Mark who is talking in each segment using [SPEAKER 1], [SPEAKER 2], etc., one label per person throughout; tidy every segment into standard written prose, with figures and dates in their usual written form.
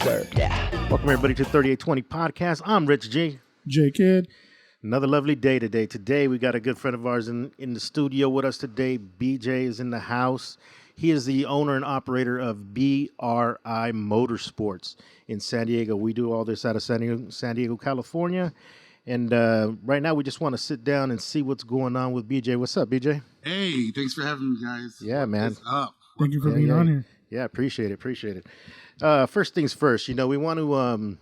[SPEAKER 1] Word. Welcome everybody to 3820 podcast. I'm Rich G.
[SPEAKER 2] J Kid.
[SPEAKER 1] Another lovely day today. Today we got a good friend of ours in the studio with us today. BJ is in the house. He is the owner and operator of BRI Motorsports in San Diego. We do all this out of San Diego, California. And right now we just want to sit down and see what's going on with BJ. What's up, BJ?
[SPEAKER 3] Hey, thanks for having me, guys.
[SPEAKER 1] Yeah, man.
[SPEAKER 3] What's up?
[SPEAKER 2] Thank you for being on here.
[SPEAKER 1] Yeah, appreciate it. First things first, we want to,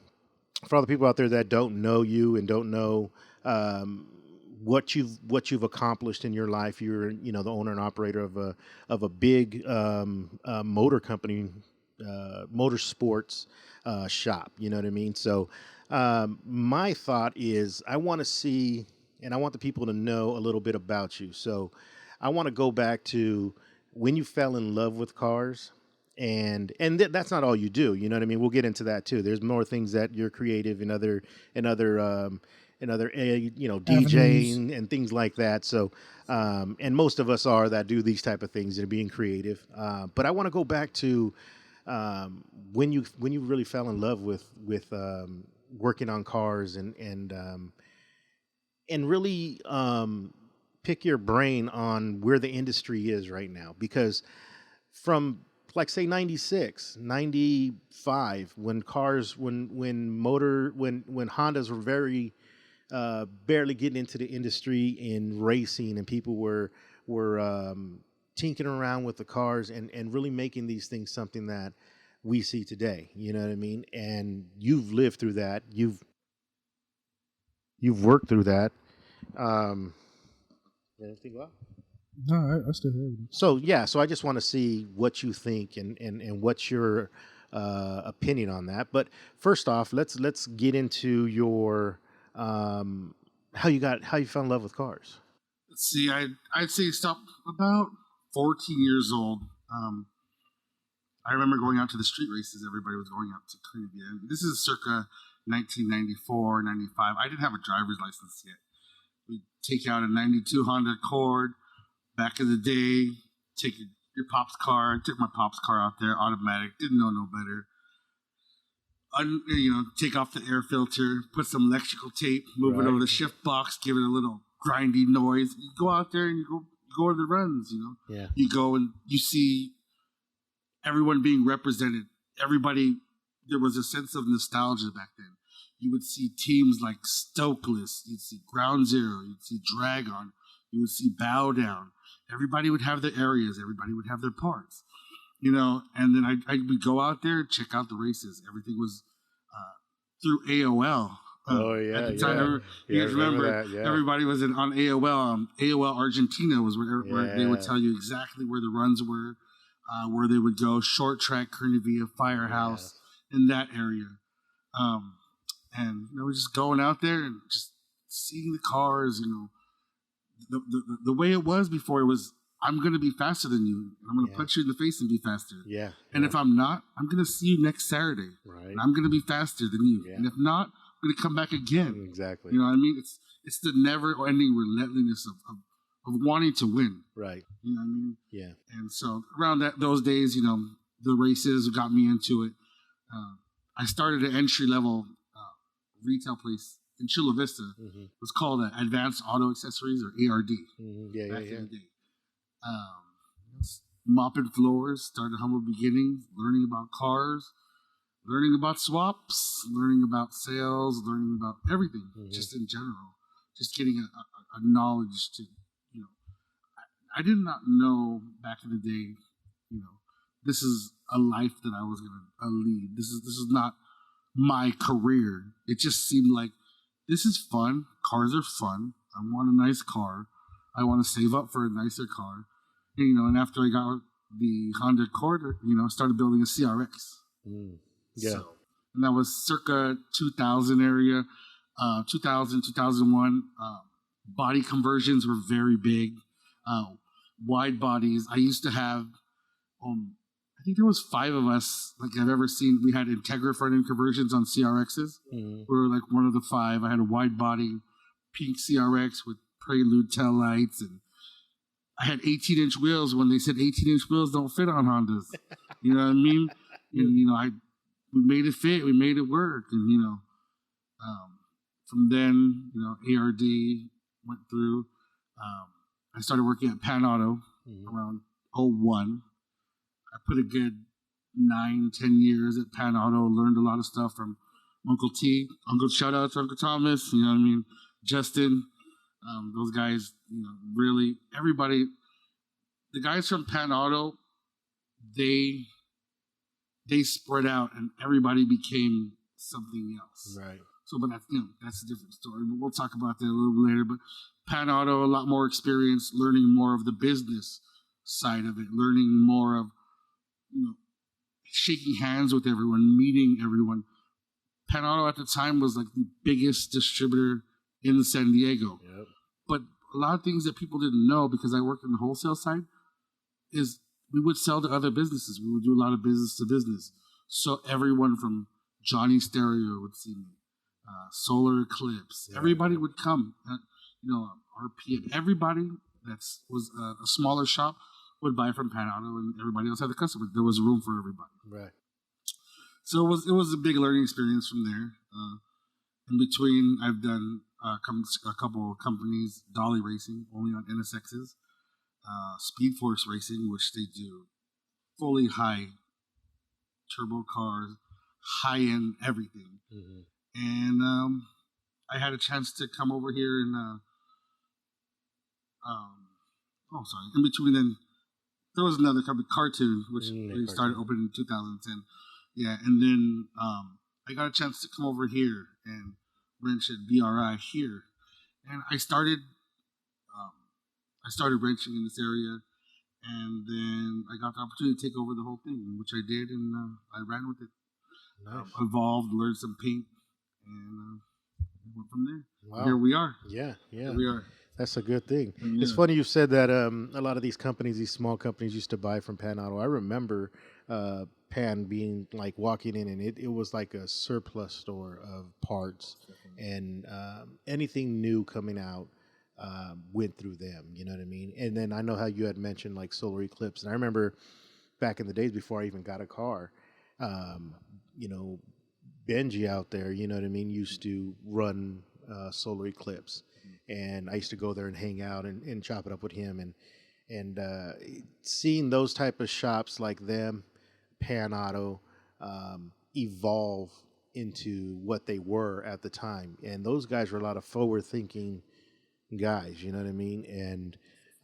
[SPEAKER 1] for all the people out there that don't know you and don't know what you've accomplished in your life, you're the owner and operator of a big motor company, motorsports shop. You know what I mean? So my thought is I want to see, and I want the people to know a little bit about you. So I want to go back to when you fell in love with cars. And that's not all you do, you know what I mean? We'll get into that too. There's more things that you're creative in other DJing and things like that. So, and most of us are that do these type of things and being creative. But I want to go back to when you really fell in love with working on cars and really pick your brain on where the industry is right now, because from like say 96, 95, when Hondas were very barely getting into the industry in racing, and people were tinkering around with the cars and really making these things something that we see today. You know what I mean? And you've lived through that. You've worked through that. Anything go out?
[SPEAKER 2] No, I still hear you.
[SPEAKER 1] So I just want to see what you think and what's your opinion on that. But first off, let's get into your how you fell in love with cars.
[SPEAKER 3] Let's see. I'd say stop about 14 years old. I remember going out to the street races. Everybody was going out to Caribbean. This is circa 1994, 95. I didn't have a driver's license yet. We'd take out a 92 Honda Accord. Back in the day, take your pop's car. Took my pop's car out there, automatic. Didn't know no better. Take off the air filter, put some electrical tape, move it over the shift box, give it a little grindy noise. You go out there and you go to the runs.
[SPEAKER 1] Yeah.
[SPEAKER 3] You go and you see everyone being represented. Everybody. There was a sense of nostalgia back then. You would see teams like Stokeless. You'd see Ground Zero. You'd see Dragon. You would see Bow Down. Everybody would have their areas. Everybody would have their parts, and then I would go out there and check out the races. Everything was through AOL.
[SPEAKER 1] At
[SPEAKER 3] the time, you guys remember
[SPEAKER 1] that, yeah.
[SPEAKER 3] Everybody was on AOL. AOL Argentina was where they would tell you exactly where the runs were, where they would go. Short track, Kernavia, Firehouse, in that area. And just going out there and just seeing the cars, The way it was before, it was, I'm going to be faster than you. I'm going to punch you in the face and be faster.
[SPEAKER 1] Yeah.
[SPEAKER 3] And if I'm not, I'm going to see you next Saturday.
[SPEAKER 1] Right.
[SPEAKER 3] And I'm going to be faster than you.
[SPEAKER 1] Yeah.
[SPEAKER 3] And if not, I'm going to come back again.
[SPEAKER 1] Exactly.
[SPEAKER 3] You know what I mean? It's the never-ending relentlessness of wanting to win.
[SPEAKER 1] Right.
[SPEAKER 3] You know what I mean?
[SPEAKER 1] Yeah.
[SPEAKER 3] And so around those days, the races got me into it. I started an entry-level retail place in Chula Vista.
[SPEAKER 1] Mm-hmm.
[SPEAKER 3] It was called Advanced Auto Accessories, or ARD.
[SPEAKER 1] Mm-hmm.
[SPEAKER 3] Back in the day. Mopping floors, started humble beginnings, learning about cars, learning about swaps, learning about sales, learning about everything, just in general. Just getting a knowledge to, I did not know back in the day, this is a life that I was going to lead. This is not my career. It just seemed like, this is fun. Cars are fun. I want a nice car. I want to save up for a nicer car. And after I got the Honda Accord, I started building a CRX.
[SPEAKER 1] Yeah.
[SPEAKER 3] So, and that was circa 2000 area, 2000, 2001. Body conversions were very big. Wide bodies. I used to have, I think there was 5 of us, like I've ever seen. We had Integra front end conversions on CRXs. We were like one of the 5. I had a wide body pink CRX with Prelude tail lights, and I had 18-inch wheels when they said 18-inch wheels don't fit on Hondas. You know what I mean? And, we made it fit. We made it work. And, from then, ARD went through. I started working at Pan Auto around 01. I put a good 9-10 years at Pan Auto, learned a lot of stuff from Uncle T. Shout out to Uncle Thomas, Justin, those guys, really, everybody, the guys from Pan Auto, they spread out and everybody became something else.
[SPEAKER 1] Right.
[SPEAKER 3] So, but that's a different story. But we'll talk about that a little bit later. But Pan Auto, a lot more experience, learning more of the business side of it, learning more of, shaking hands with everyone, meeting everyone. Pan Auto at the time was like the biggest distributor in San Diego.
[SPEAKER 1] Yep.
[SPEAKER 3] But a lot of things that people didn't know, because I worked in the wholesale side, is we would sell to other businesses. We would do a lot of business to business. So everyone from Johnny Stereo would see me, Solar Eclipse. Yeah. Everybody would come. RPM. Everybody that was a smaller shop would buy from Pan Auto, and everybody else had the customer. There was room for everybody.
[SPEAKER 1] Right.
[SPEAKER 3] So it was a big learning experience from there. In between, I've done a couple of companies, Dolly Racing, only on NSXs, Speed Force Racing, which they do fully high turbo cars, high end everything. Mm-hmm. And I had a chance to come over here and in between then. There was another company, Cartoon, which we started opening in 2010. Yeah, and then I got a chance to come over here and wrench at BRI here, and I started wrenching in this area, and then I got the opportunity to take over the whole thing, which I did, and I ran with it. Nice. Evolved, learned some paint, and went from there. Wow. Here we are.
[SPEAKER 1] Yeah.
[SPEAKER 3] Here we are.
[SPEAKER 1] That's a good thing. Yeah. It's funny you said that a lot of these companies, these small companies, used to buy from Pan Auto. I remember Pan being like walking in, and it was like a surplus store of parts, and anything new coming out went through them. You know what I mean? And then I know how you had mentioned like Solar Eclipse, and I remember back in the days before I even got a car, Benji out there, you know what I mean, used to run Solar Eclipse. And I used to go there and hang out and chop it up with him, and seeing those type of shops like them, Pan Auto, evolve into what they were at the time. And those guys were a lot of forward thinking guys, you know what I mean?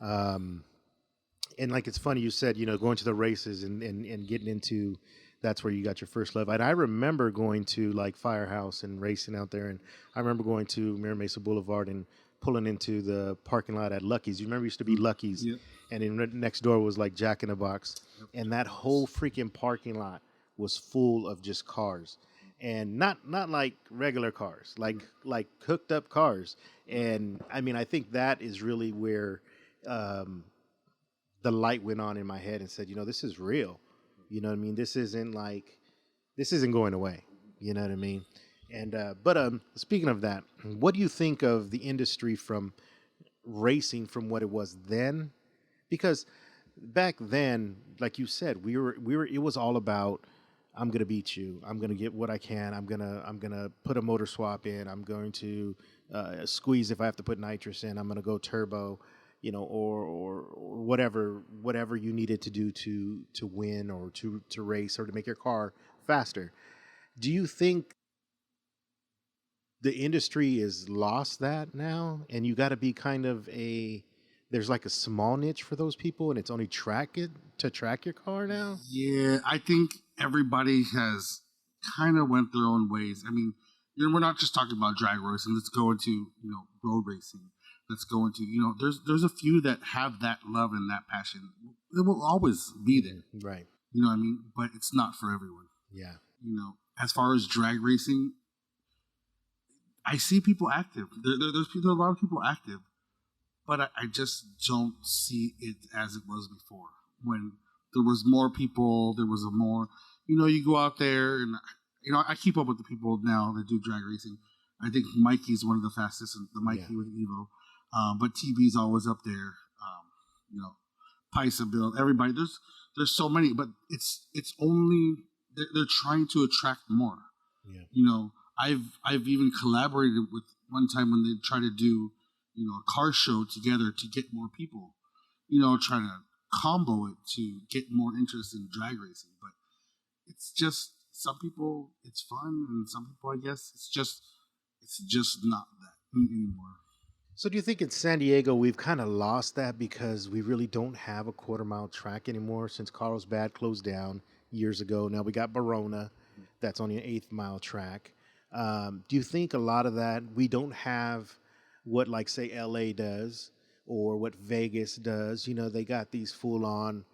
[SPEAKER 1] And like, it's funny you said, going to the races and getting into, that's where you got your first love. And I remember going to like Firehouse and racing out there, and I remember going to Mira Mesa Boulevard and pulling into the parking lot at Lucky's. You remember it used to be Lucky's, yep. And then next door was like Jack in the Box, yep. And that whole freaking parking lot was full of just cars, and not like regular cars, like hooked up cars. And I mean, I think that is really where the light went on in my head and said, this is real. You know what I mean? This isn't going away. You know what I mean? And but speaking of that, what do you think of the industry from racing from what it was then? Because back then, like you said, we were it was all about, I'm gonna beat you, I'm gonna get what I can, I'm gonna put a motor swap in, I'm going to squeeze if I have to put nitrous in, I'm gonna go turbo, or whatever you needed to do to win or to race or to make your car faster. Do you think the industry is lost that now, and you got to be kind of there's like a small niche for those people, and it's only track your car now?
[SPEAKER 3] Yeah, I think everybody has kind of went their own ways. I mean, we're not just talking about drag racing. Let's go into, road racing. Let's go into, there's a few that have that love and that passion. It will always be there.
[SPEAKER 1] Right.
[SPEAKER 3] You know what I mean? But it's not for everyone.
[SPEAKER 1] Yeah.
[SPEAKER 3] As far as drag racing, I see people active. There's a lot of people active, but I just don't see it as it was before. When there was more people, there was a more, you go out there and, I keep up with the people now that do drag racing. I think Mikey's one of the fastest, the Mikey with Evo. But TB's always up there. Paisa Bill, everybody. There's so many, but it's only they're trying to attract more.
[SPEAKER 1] Yeah.
[SPEAKER 3] You know, I've even collaborated with one time when they try to do, you know, a car show together to get more people, you know, trying to combo it to get more interest in drag racing. But it's just, some people it's fun, and some people, I guess, it's just not that anymore.
[SPEAKER 1] So do you think in San Diego we've kind of lost that because we really don't have a quarter-mile track anymore since Carlsbad closed down years ago? Now we got Verona, that's only an 8th-mile track. Do you think a lot of that, we don't have what, like, say, LA does or what Vegas does? You know, they got these full-on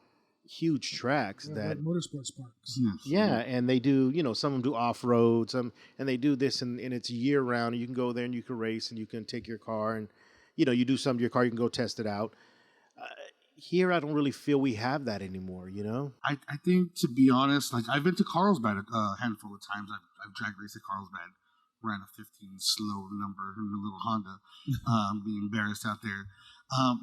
[SPEAKER 1] huge tracks that
[SPEAKER 2] motorsports parks.
[SPEAKER 1] yeah, and they do, you know, some of them do off-road, some, and they do this, and it's year-round, and you can go there and you can race and you can take your car and, you know, you do some to your car, you can go test it out. Here, I don't really feel we have that anymore, you know?
[SPEAKER 3] I think, to be honest, like, I've been to Carlsbad a handful of times. I've drag raced at Carlsbad, ran a 15 slow number in a little Honda, being embarrassed out there.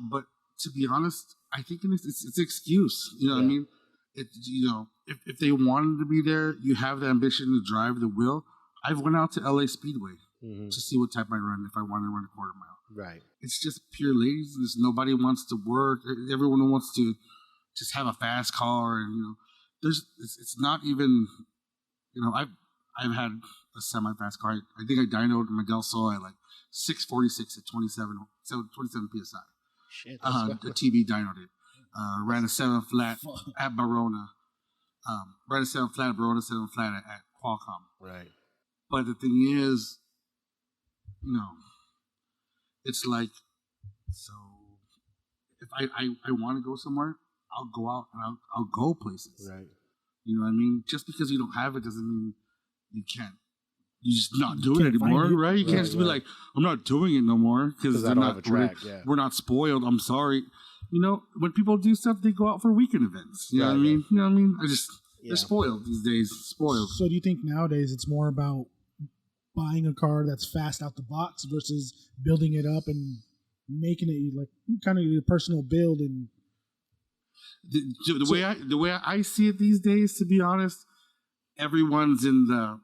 [SPEAKER 3] But to be honest, I think it's an excuse. You know what I mean? You know, if they wanted to be there, you have the ambition to drive the wheel. I've went out to LA Speedway to see what type I run if I want to run a quarter mile. Right. It's just pure laziness. Nobody wants to work. Everyone wants to just have a fast car, and, you know, it's not even, you know, I've had a semi-fast car. I think I dynoed my Del Sol at like 646 at 27 psi.
[SPEAKER 1] Shit.
[SPEAKER 3] The TB dynoed it. Ran a 7 flat at Verona. Ran a 7 flat at Verona, 7 flat at Qualcomm.
[SPEAKER 1] Right.
[SPEAKER 3] But the thing is, you know, it's like, so if I want to go somewhere, I'll go out and I'll go places. Right. You know what I mean? Just because you don't have it doesn't mean you can't. You just not doing it anymore, right? You can't just be like, I'm not doing it no more because
[SPEAKER 1] I don't have a track.
[SPEAKER 3] We're not spoiled. I'm sorry. You know, when people do stuff, they go out for weekend events. You know what I mean? You know what I mean? They're spoiled these days. Spoiled.
[SPEAKER 2] So do you think nowadays it's more about buying a car that's fast out the box versus building it up and making it like kind of your personal build? And
[SPEAKER 3] the way I see it these days, to be honest, everyone's in the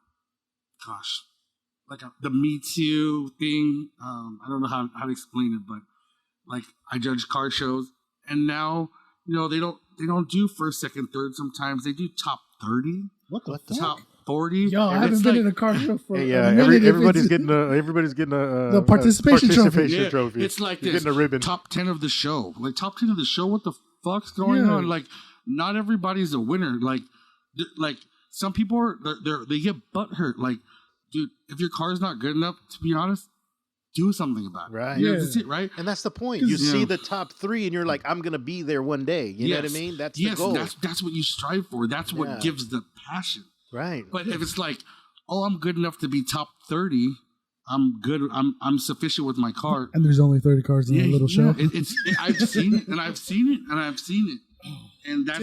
[SPEAKER 3] the Me Too thing. I don't know how to explain it, but like, I judge car shows, and now, you know, they don't do first, second, third. Sometimes they do top 30.
[SPEAKER 2] What the
[SPEAKER 3] top 40?
[SPEAKER 2] Yo, I haven't been in a car show for a minute.
[SPEAKER 1] Everybody's getting the
[SPEAKER 2] participation
[SPEAKER 1] trophy.
[SPEAKER 3] It's like
[SPEAKER 1] You're
[SPEAKER 3] this.
[SPEAKER 1] getting a ribbon.
[SPEAKER 3] Top 10 of the show. Like, top 10 of the show. What the fuck's going on? Like, not everybody's a winner. Like some people they get butthurt. Like, dude, if your car's not good enough, to be honest, do something about it.
[SPEAKER 1] Right.
[SPEAKER 3] Yeah. That's it, right?
[SPEAKER 1] And that's the point. You see the top 3 and you're like, I'm going to be there one day. You know what I mean? That's the goal.
[SPEAKER 3] That's what you strive for. That's what gives the passion.
[SPEAKER 1] Right.
[SPEAKER 3] But if it's like, oh, I'm good enough to be top 30, I'm good. I'm sufficient with my car.
[SPEAKER 2] And there's only 30 cars in a little show.
[SPEAKER 3] I've seen it, and I've seen it, and I've seen it. And that's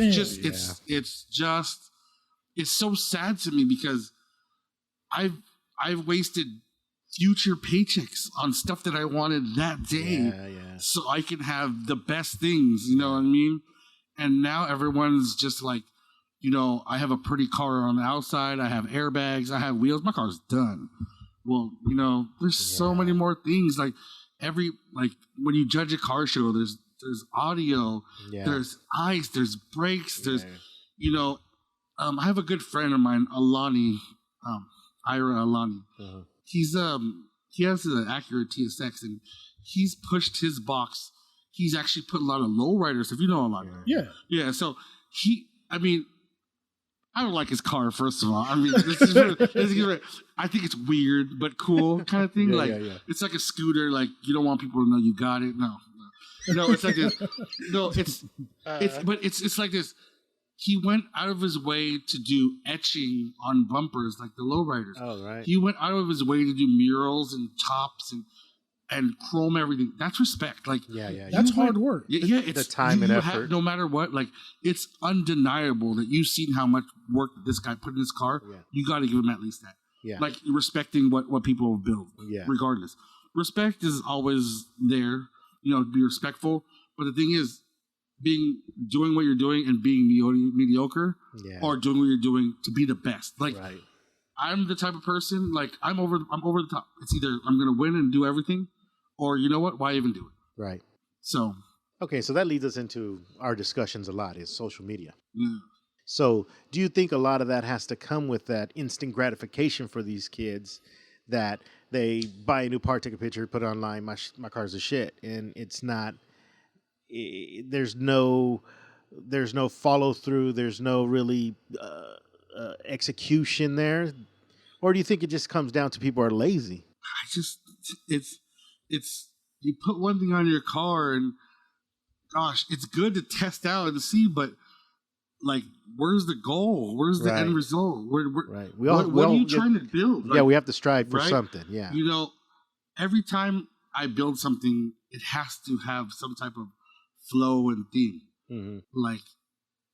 [SPEAKER 3] it's so sad to me because I've wasted future paychecks on stuff that I wanted that day, so I can have the best things. You know what I mean? And now everyone's just like, you know, I have a pretty car on the outside. I have airbags. I have wheels. My car's done. Well, you know, there's so many more things. Like when you judge a car show, there's audio, there's ice, there's brakes, there's, you know, I have a good friend of mine, Alani, Ira Alani. Uh-huh. He has an Acura TSX, and he's pushed his box. He's actually put a lot of lowriders. If you know Alani, yeah. So I don't like his car, first of all. I mean, I think it's weird but cool kind of thing. It's like a scooter. Like, you don't want people to know you got it. No, it's like this. No, it's like this. He went out of his way to do etching on bumpers, like the lowriders. Oh, right. He went out of his way to do murals and tops and chrome everything. That's respect. Like,
[SPEAKER 2] that's hard work.
[SPEAKER 3] Yeah, it's
[SPEAKER 1] the time and effort.
[SPEAKER 3] No matter what, like, it's undeniable that you've seen how much work that this guy put in his car. Yeah. You got to give him at least that. Yeah. Like, respecting what people build. Yeah. Regardless, respect is always there. You know, be respectful. But the thing is, doing what you're doing and being mediocre,
[SPEAKER 1] Yeah.
[SPEAKER 3] or doing what you're doing to be the best. Like,
[SPEAKER 1] Right.
[SPEAKER 3] I'm the type of person, like, I'm over the top. It's either I'm going to win and do everything, or you know what? Why even do it?
[SPEAKER 1] Right.
[SPEAKER 3] So,
[SPEAKER 1] Okay, so that leads us into our discussions a lot is social media.
[SPEAKER 3] yeah.
[SPEAKER 1] So do you think a lot of that has to come with that instant gratification for these kids that they buy a new part, take a picture, put it online, my car's a shit, and it's not, there's no follow through, there's no really execution there? Or do you think it just comes down to people are lazy?
[SPEAKER 3] it's you put one thing on your car, and gosh, it's good to test out and to see, but like, where's the goal? Where's the end result?
[SPEAKER 1] Right.
[SPEAKER 3] What are you trying to build?
[SPEAKER 1] Like, we have to strive for
[SPEAKER 3] right?
[SPEAKER 1] something. Yeah.
[SPEAKER 3] You know, every time I build something, it has to have some type of flow and theme.
[SPEAKER 1] Mm-hmm.
[SPEAKER 3] Like,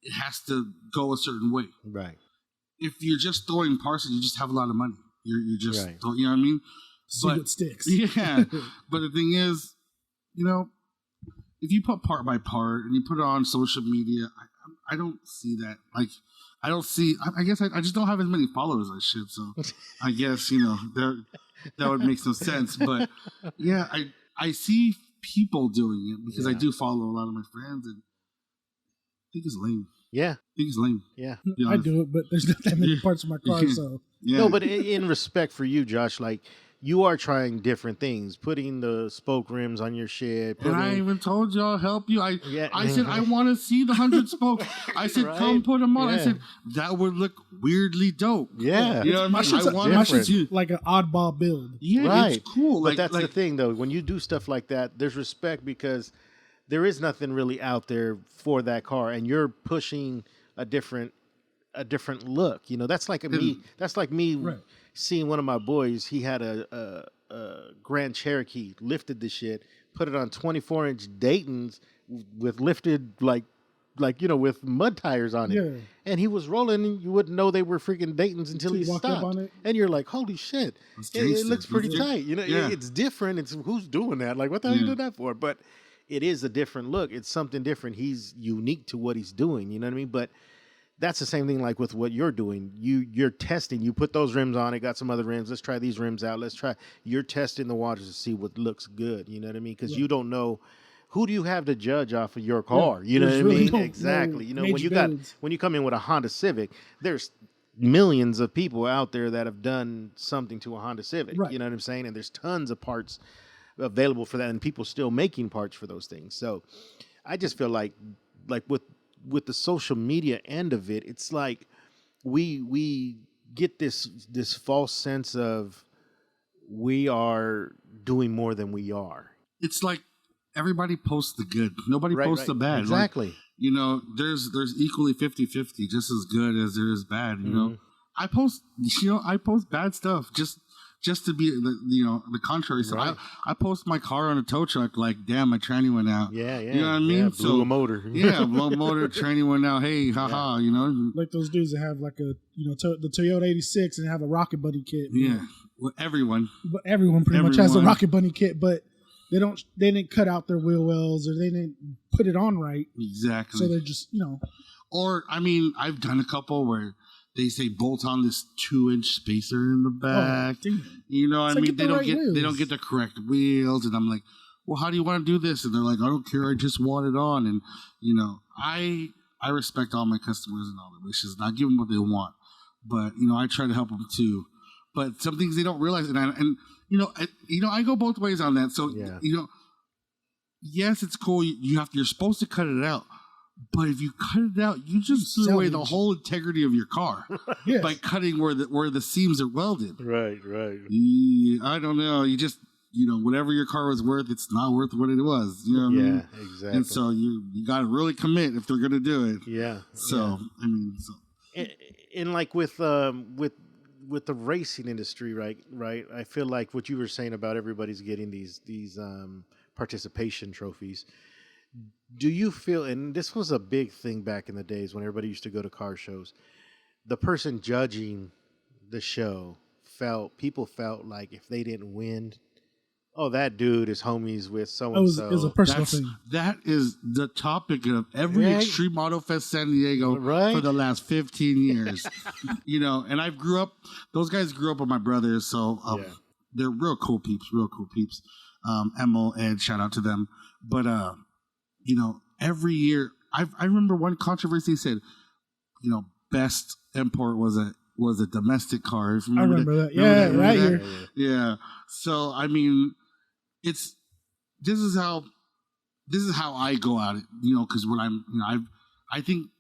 [SPEAKER 3] it has to go a certain way.
[SPEAKER 1] Right.
[SPEAKER 3] If you're just throwing parts and you just have a lot of money, you're just,
[SPEAKER 1] right.
[SPEAKER 3] you know what I mean?
[SPEAKER 2] See what sticks.
[SPEAKER 3] Yeah. But the thing is, you know, if you put part by part and you put it on social media, I don't see that. Like, I don't see. I guess I just don't have as many followers as I should. So I guess, you know, that would make some sense. But yeah, I see people doing it because I do follow a lot of my friends, and I think it's lame.
[SPEAKER 1] Yeah.
[SPEAKER 3] I think it's lame.
[SPEAKER 1] Yeah.
[SPEAKER 2] I do it, but there's not that many parts of my car, so.
[SPEAKER 3] Yeah.
[SPEAKER 1] No, but in respect for you, Josh, like, you are trying different things, putting the spoke rims on your shit.
[SPEAKER 3] And I even told you I'll help you. I
[SPEAKER 1] Yeah.
[SPEAKER 3] said, I want to see the 100 spokes. I said,
[SPEAKER 1] Right?
[SPEAKER 3] come put them on.
[SPEAKER 1] Yeah.
[SPEAKER 3] I said, that would look weirdly dope.
[SPEAKER 1] Yeah.
[SPEAKER 3] You know what I
[SPEAKER 2] My
[SPEAKER 3] mean?
[SPEAKER 2] shit's,
[SPEAKER 3] I want
[SPEAKER 2] my
[SPEAKER 3] to
[SPEAKER 2] shit's
[SPEAKER 3] see.
[SPEAKER 2] like an oddball build.
[SPEAKER 3] Yeah,
[SPEAKER 1] Right.
[SPEAKER 3] it's cool.
[SPEAKER 1] But that's the thing, though. When you do stuff like that, there's respect because there is nothing really out there for that car, and you're pushing a different look. You know, that's like me. That's like me
[SPEAKER 2] Right.
[SPEAKER 1] seeing one of my boys. He had a Grand Cherokee, lifted the shit, put it on 24-inch Dayton's with lifted like you know, with mud tires on it.
[SPEAKER 2] Yeah.
[SPEAKER 1] And he was rolling, and you wouldn't know they were freaking Dayton's until he
[SPEAKER 2] walked up
[SPEAKER 1] stopped.
[SPEAKER 2] on it.
[SPEAKER 1] And you're like, holy shit, it looks pretty tight. You know,
[SPEAKER 3] Yeah.
[SPEAKER 1] it's different. It's who's doing that? Like, what the hell you doing that for? But it is a different look. It's something different. He's unique to what he's doing. You know what I mean? But that's the same thing like with what you're doing. You're testing. You put those rims on. It got some other rims. Let's try these rims out. You're testing the waters to see what looks good. You know what I mean? Because you don't know. Who do you have to judge off of your car? You know what I
[SPEAKER 2] really
[SPEAKER 1] mean? Exactly. You know, when
[SPEAKER 2] builds.
[SPEAKER 1] when you come in with a Honda Civic, there's millions of people out there that have done something to a Honda Civic.
[SPEAKER 2] Right.
[SPEAKER 1] You know what I'm saying? And there's tons of parts available for that, and people still making parts for those things. So I just feel like with the social media end of it, it's like we get this false sense of we are doing more than we are.
[SPEAKER 3] It's like everybody posts the good. Nobody posts the bad.
[SPEAKER 1] Exactly.
[SPEAKER 3] Like, you know, there's equally 50-50, just as good as there is bad. You know, I post bad stuff just to be the contrary. So
[SPEAKER 1] Right.
[SPEAKER 3] I post my car on a tow truck, like, damn, my tranny went out.
[SPEAKER 1] Yeah.
[SPEAKER 3] You know what I mean?
[SPEAKER 1] Yeah, blew a motor.
[SPEAKER 3] Yeah, blow a motor, tranny went out. Hey, haha, you know.
[SPEAKER 2] Like those dudes that have like the Toyota 86 and have a Rocket Bunny kit.
[SPEAKER 3] Yeah, well, everyone.
[SPEAKER 2] But everyone pretty much has a Rocket Bunny kit, but they didn't cut out their wheel wells, or they didn't put it on right.
[SPEAKER 3] Exactly.
[SPEAKER 2] So they're just,
[SPEAKER 3] Or, I mean, I've done a couple where they say bolt on this 2-inch spacer in the back. You know,
[SPEAKER 2] It's
[SPEAKER 3] I
[SPEAKER 2] like,
[SPEAKER 3] mean,
[SPEAKER 2] get the right
[SPEAKER 3] they
[SPEAKER 2] wheels.
[SPEAKER 3] don't get the correct wheels, and I'm like, well, how do you want to do this? And they're like, I don't care, I just want it on. And you know, I respect all my customers and all their wishes, and I give them what they want. But you know, I try to help them too. But some things they don't realize, and I go both ways on that. So you know, yes, it's cool. You're supposed to cut it out. But if you cut it out, you just threw away the whole integrity of your car by cutting where the seams are welded.
[SPEAKER 1] Right.
[SPEAKER 3] Yeah, I don't know. You just, whatever your car was worth, it's not worth what it was. You know what I mean?
[SPEAKER 1] Yeah, exactly.
[SPEAKER 3] And so you got to really commit if they're going to do it.
[SPEAKER 1] Yeah.
[SPEAKER 3] So, I mean,
[SPEAKER 1] and like with the racing industry, right? I feel like what you were saying about everybody's getting these participation trophies. Do you feel, and this was a big thing back in the days when everybody used to go to car shows, the person judging the show people felt like if they didn't win oh, that dude is homies with so
[SPEAKER 2] It
[SPEAKER 1] and
[SPEAKER 2] was a
[SPEAKER 1] so.
[SPEAKER 2] personal thing.
[SPEAKER 3] That is the topic of every
[SPEAKER 1] Right.
[SPEAKER 3] Extreme Auto Fest San Diego
[SPEAKER 1] Right.
[SPEAKER 3] for the last 15 years. And I grew up, those guys grew up with my brothers, so they're real cool peeps. Emil, Ed, shout out to them. But, every year, I remember one controversy said, best import was a domestic car.
[SPEAKER 2] I remember that. Yeah, right here.
[SPEAKER 3] Yeah. So, I mean, this is how I go at it, because when I think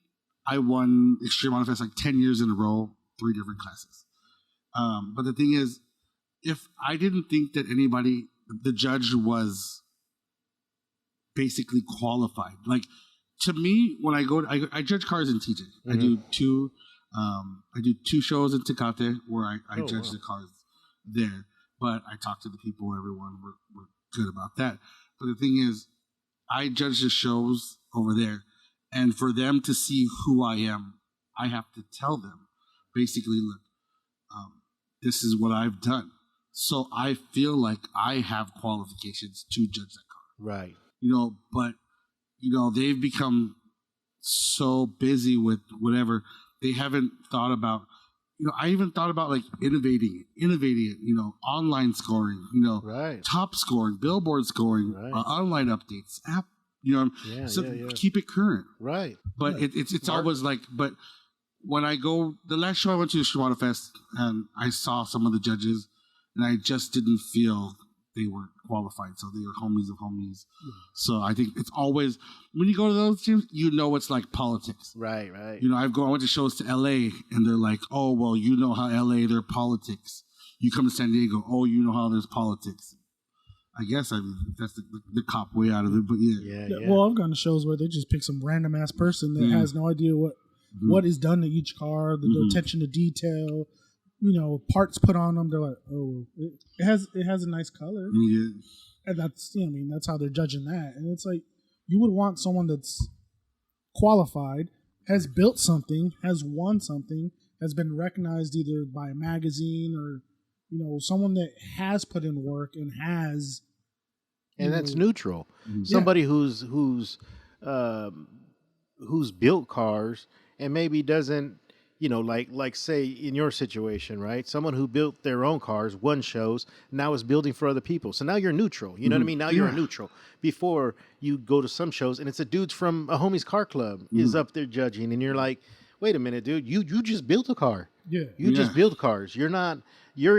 [SPEAKER 3] I won Extreme Auto Fest like 10 years in a row, 3 different classes. But the thing is, if I didn't think that the judge was basically qualified, like to me, when I judge cars in TJ. Mm-hmm. I do two shows in Tecate where I judge the cars there. But I talk to the people, everyone, we're good about that. But the thing is, I judge the shows over there, and for them to see who I am, I have to tell them, basically, look, this is what I've done. So I feel like I have qualifications to judge that car.
[SPEAKER 1] Right.
[SPEAKER 3] But, they've become so busy with whatever. They haven't thought about, I even thought about like innovating it, online scoring,
[SPEAKER 1] right.
[SPEAKER 3] top scoring, billboard scoring,
[SPEAKER 1] right.
[SPEAKER 3] Online updates, app, keep it current.
[SPEAKER 1] Right.
[SPEAKER 3] But it's always like, but when I go, the last show I went to the Shimano Fest and I saw some of the judges and I just didn't feel they weren't qualified. So they were homies of homies. Mm. So I think it's always, when you go to those teams, it's like politics.
[SPEAKER 1] Right, right.
[SPEAKER 3] I went to shows to LA and they're like, oh, well, how LA, they're politics. You come to San Diego, oh, how there's politics. I guess, that's the cop way out of it, but yeah.
[SPEAKER 2] Well, I've gone to shows where they just pick some random ass person that has no idea what is done to each car, the attention to detail, parts put on them. They're like, oh, it has a nice color.
[SPEAKER 3] Yeah.
[SPEAKER 2] And that's, that's how they're judging that. And it's like, you would want someone that's qualified, has built something, has won something, has been recognized either by a magazine or, someone that has put in work and has.
[SPEAKER 1] And that's neutral. Somebody who's built cars and maybe doesn't, like say in your situation, right? Someone who built their own cars, won shows, now is building for other people. So now you're neutral. You know what I mean? Now you're a neutral. Before you go to some shows and it's a dude from a homie's car club is up there judging, and you're like, wait a minute, dude, you just built a car.
[SPEAKER 2] Yeah.
[SPEAKER 1] You just build cars. You're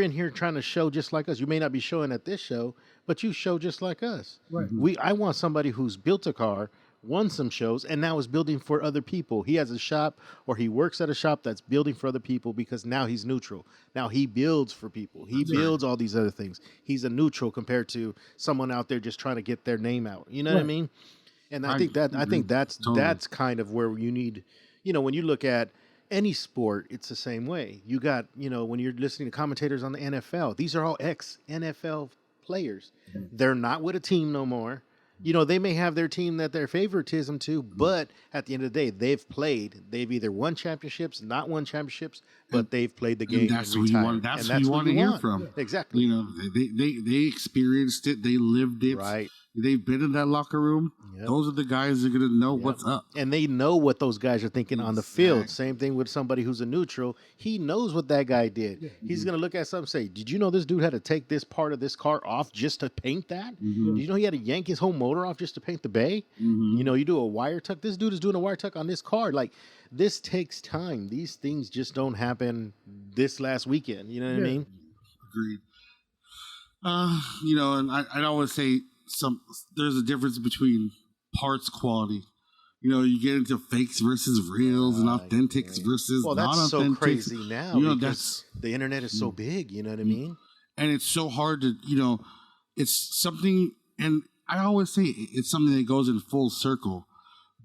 [SPEAKER 1] in here trying to show just like us. You may not be showing at this show, but you show just like us.
[SPEAKER 2] Right.
[SPEAKER 1] I want somebody who's built a car, won some shows, and now is building for other people. He has a shop or he works at a shop that's building for other people because now he's neutral. Now he builds for people. He builds all these other things. He's a neutral compared to someone out there just trying to get their name out. You know what I mean? And I think that's kind of where you need, when you look at any sport, it's the same way. You got, when you're listening to commentators on the NFL, these are all ex-NFL players. They're not with a team no more. They may have their team that their favoritism to, but at the end of the day, they've played. They've either won championships, not won championships, but they've played the game.
[SPEAKER 3] And that's who you want. That's who you want to hear from.
[SPEAKER 1] Exactly.
[SPEAKER 3] They experienced it. They lived it.
[SPEAKER 1] Right.
[SPEAKER 3] They've been in that locker room. Yep. Those are the guys that are going to know what's up.
[SPEAKER 1] And they know what those guys are thinking on the field. Same thing with somebody who's a neutral. He knows what that guy did. Yeah. He's going to look at something and say, did you know this dude had to take this part of this car off just to paint that? Did you know he had to yank his whole motor off just to paint the bay? You do a wire tuck. This dude is doing a wire tuck on this car. Like, this takes time. These things just don't happen this last weekend. You know what I mean?
[SPEAKER 3] Agreed. And I'd always say, there's a difference between parts quality. You get into fakes versus reals and authentics versus non-authentics.
[SPEAKER 1] That's so crazy now because the internet is so big. You know what I mean?
[SPEAKER 3] And it's so hard to, it's something, and I always say it's something that goes in full circle.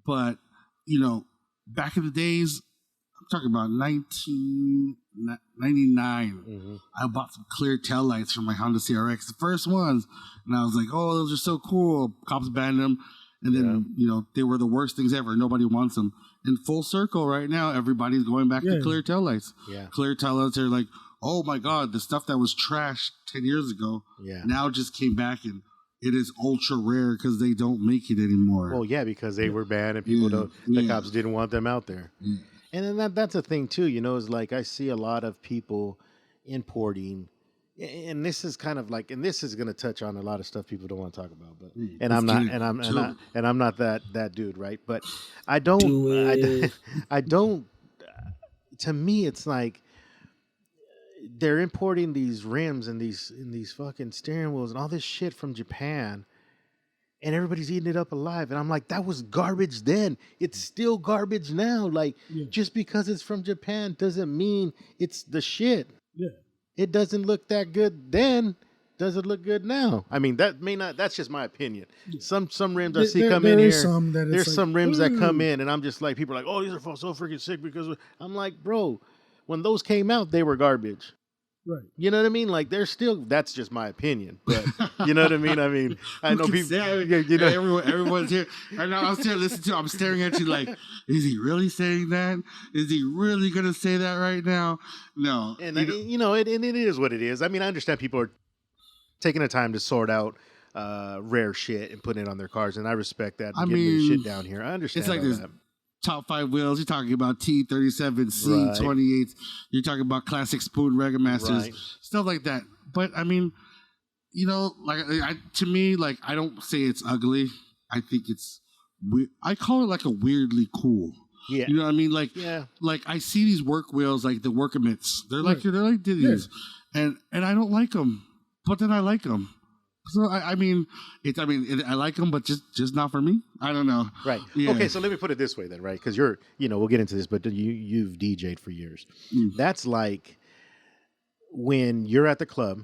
[SPEAKER 3] But, back in the days, I'm talking about 1999. I bought some clear taillights from my Honda CRX, the first ones. And I was like, oh, those are so cool. Cops banned them. And then, they were the worst things ever. Nobody wants them. In full circle right now, everybody's going back to clear taillights. Yeah. Clear taillights are like oh my God, the stuff that was trash 10 years ago now just came back and it is ultra rare because they don't make it anymore.
[SPEAKER 1] Well, yeah, because they were banned and people the cops didn't want them out there. Yeah. And then that's a thing too, you know, is like I see a lot of people importing, and this is kind of like, and this is going to touch on a lot of stuff people don't want to talk about, but I'm not that dude, right? But I don't. To me, it's like they're importing these rims and these fucking steering wheels and all this shit from Japan, and everybody's eating it up alive. And I'm like, that was garbage then. It's still garbage now. Like, just because it's from Japan doesn't mean it's the shit. Yeah. It doesn't look that good then. Does it look good now? I mean, that may not. That's just my opinion. Yeah. Some rims I see come in here. There's some rims that come in, and I'm just like, people are like, oh, these are so freaking sick because I'm like, bro, when those came out, they were garbage. Right. You know what I mean? Like they're still. That's just my opinion, but you know what I mean. I know people. You know,
[SPEAKER 3] everyone's here, and I was here listening to. I'm staring at you like, is he really saying that? Is he really gonna say that right now? No.
[SPEAKER 1] And you know, it is what it is. I mean, I understand people are taking the time to sort out rare shit and putting it on their cars, and I respect that. I mean, getting shit down here, I understand.
[SPEAKER 3] It's like this. Top 5 wheels. You're talking about T37, C28. You're talking about classic Spoon Rega Masters, stuff like that. But I mean, you know, like to me, like I don't say it's ugly. I think it's I call it like a weirdly cool. Yeah, you know what I mean? Like, like I see these work wheels, like the work emits. They're like ditties, and I don't like them, but then I like them. So I mean, I like them, but just not for me. I don't know.
[SPEAKER 1] Right. Yeah. Okay. So let me put it this way then, right? Because we'll get into this, but you've DJ'd for years. That's like when you're at the club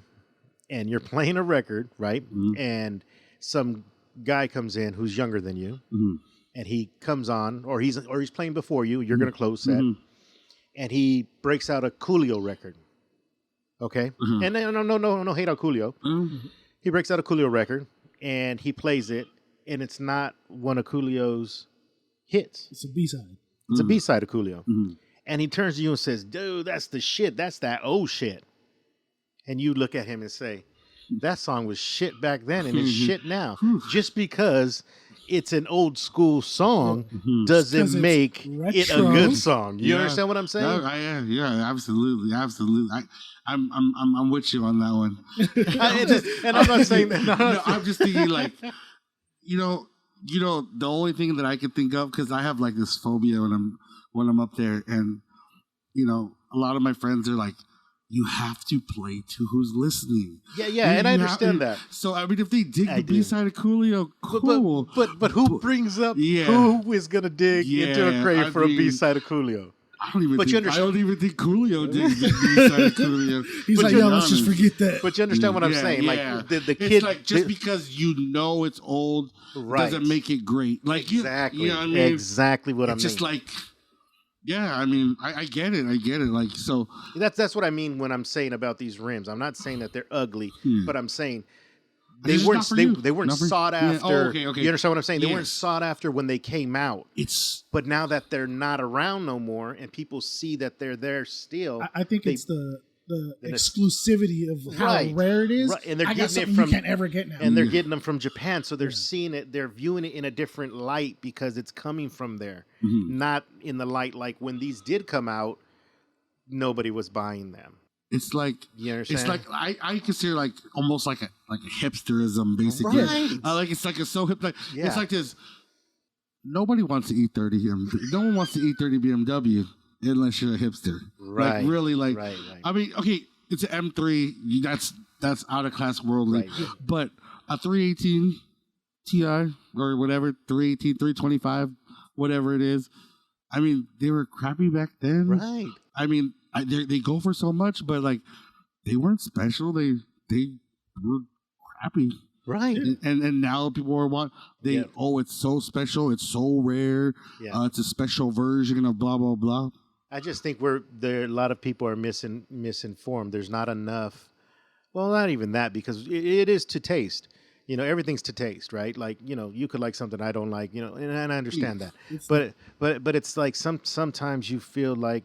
[SPEAKER 1] and you're playing a record, right? And some guy comes in who's younger than you, and he comes on, or he's playing before you. You're going to close set, and he breaks out a Coolio record. Okay. And no hate on Coolio. He breaks out a Coolio record and he plays it, and it's not one of Coolio's hits.
[SPEAKER 2] It's a B-side.
[SPEAKER 1] It's a B-side of Coolio. And he turns to you and says, dude, that's the shit. That's that old shit. And you look at him and say, that song was shit back then and it's shit now. Just because it's an old school song doesn't make it a good song. You understand what I'm saying?
[SPEAKER 3] Absolutely. I'm with you on that one.
[SPEAKER 1] And I'm not saying that.
[SPEAKER 3] No, I'm just thinking like, you know, the only thing that I can think of, because I have like this phobia when I'm up there, and you know, a lot of my friends are like, you have to play to who's listening.
[SPEAKER 1] Yeah, and I understand that.
[SPEAKER 3] So I mean, if they dig the B-side of Coolio, cool.
[SPEAKER 1] But who brings up who is gonna dig into a crate for a B-side of Coolio?
[SPEAKER 3] I don't even think Coolio digs the B-side of Coolio.
[SPEAKER 2] He's like, yo, let's just forget that.
[SPEAKER 1] But you understand what I'm saying?
[SPEAKER 3] Yeah.
[SPEAKER 1] Like the kid,
[SPEAKER 3] it's like just because you know it's old doesn't make it great. Like
[SPEAKER 1] exactly,
[SPEAKER 3] you know what I mean?
[SPEAKER 1] Exactly what I'm.
[SPEAKER 3] Just like. Yeah, I mean, I get it. Like, so
[SPEAKER 1] that's what I mean when I'm saying about these rims. I'm not saying that they're ugly, but I'm saying they weren't sought after. Okay. You understand what I'm saying? They weren't sought after when they came out. But now that they're not around no more, and people see that they're there still,
[SPEAKER 2] I think it's the exclusivity of how rare it is.
[SPEAKER 1] Right. And they're getting it from you can't ever get now. And they're getting them from Japan, so they're seeing it, they're viewing it in a different light because it's coming from there, not in the light like when these did come out, nobody was buying them.
[SPEAKER 3] It's like
[SPEAKER 1] you understand?
[SPEAKER 3] It's like I consider like almost like a hipsterism basically. Right. Like it's like a so hip like it's like this. Nobody wants to eat 30 No one wants to eat 30 BMW. Unless you're a hipster, right? Like really, like right. I mean, okay, it's an M3. That's out of class worldly, but a 318 Ti or whatever, 318, 325, whatever it is. I mean, they were crappy back then,
[SPEAKER 1] right?
[SPEAKER 3] I mean, they go for so much, but like they weren't special. They were crappy.
[SPEAKER 1] Right.
[SPEAKER 3] And now people are it's so special, it's so rare, it's a special version of blah blah blah.
[SPEAKER 1] I just think a lot of people are misinformed. There's not enough. Well, not even that, because it is to taste. You know, everything's to taste, right? Like, you know, you could like something I don't like, you know, and I understand that. But it's like sometimes you feel like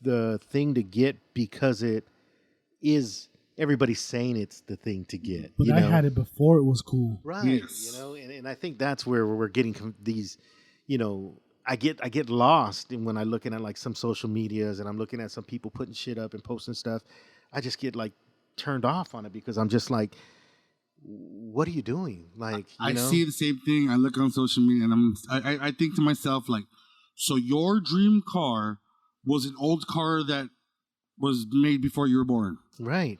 [SPEAKER 1] the thing to get because it is everybody's saying it's the thing to get.
[SPEAKER 2] But I had it before it was cool.
[SPEAKER 1] Right.
[SPEAKER 3] Yes.
[SPEAKER 1] You know, and I think that's where we're getting these, you know, I get lost in when I'm looking at like some social medias and I'm looking at some people putting shit up and posting stuff. I just get like turned off on it because I'm just like, what are you doing? Like,
[SPEAKER 3] I see the same thing. I look on social media and I think to myself, like, so your dream car was an old car that was made before you were born.
[SPEAKER 1] Right.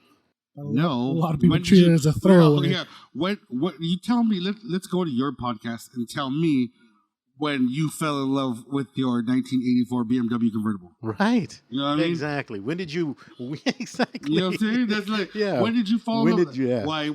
[SPEAKER 3] No,
[SPEAKER 2] a lot of people treat it as a throwaway.
[SPEAKER 3] Yeah. What you tell me? Let's go to your podcast and tell me when you fell in love with your 1984 BMW convertible.
[SPEAKER 1] Right.
[SPEAKER 3] You know what I mean?
[SPEAKER 1] Exactly. When did you? Exactly.
[SPEAKER 3] You know what I'm saying? That's like,
[SPEAKER 1] yeah.
[SPEAKER 3] When did you fall in love?
[SPEAKER 1] When did you? Yeah.
[SPEAKER 3] Why?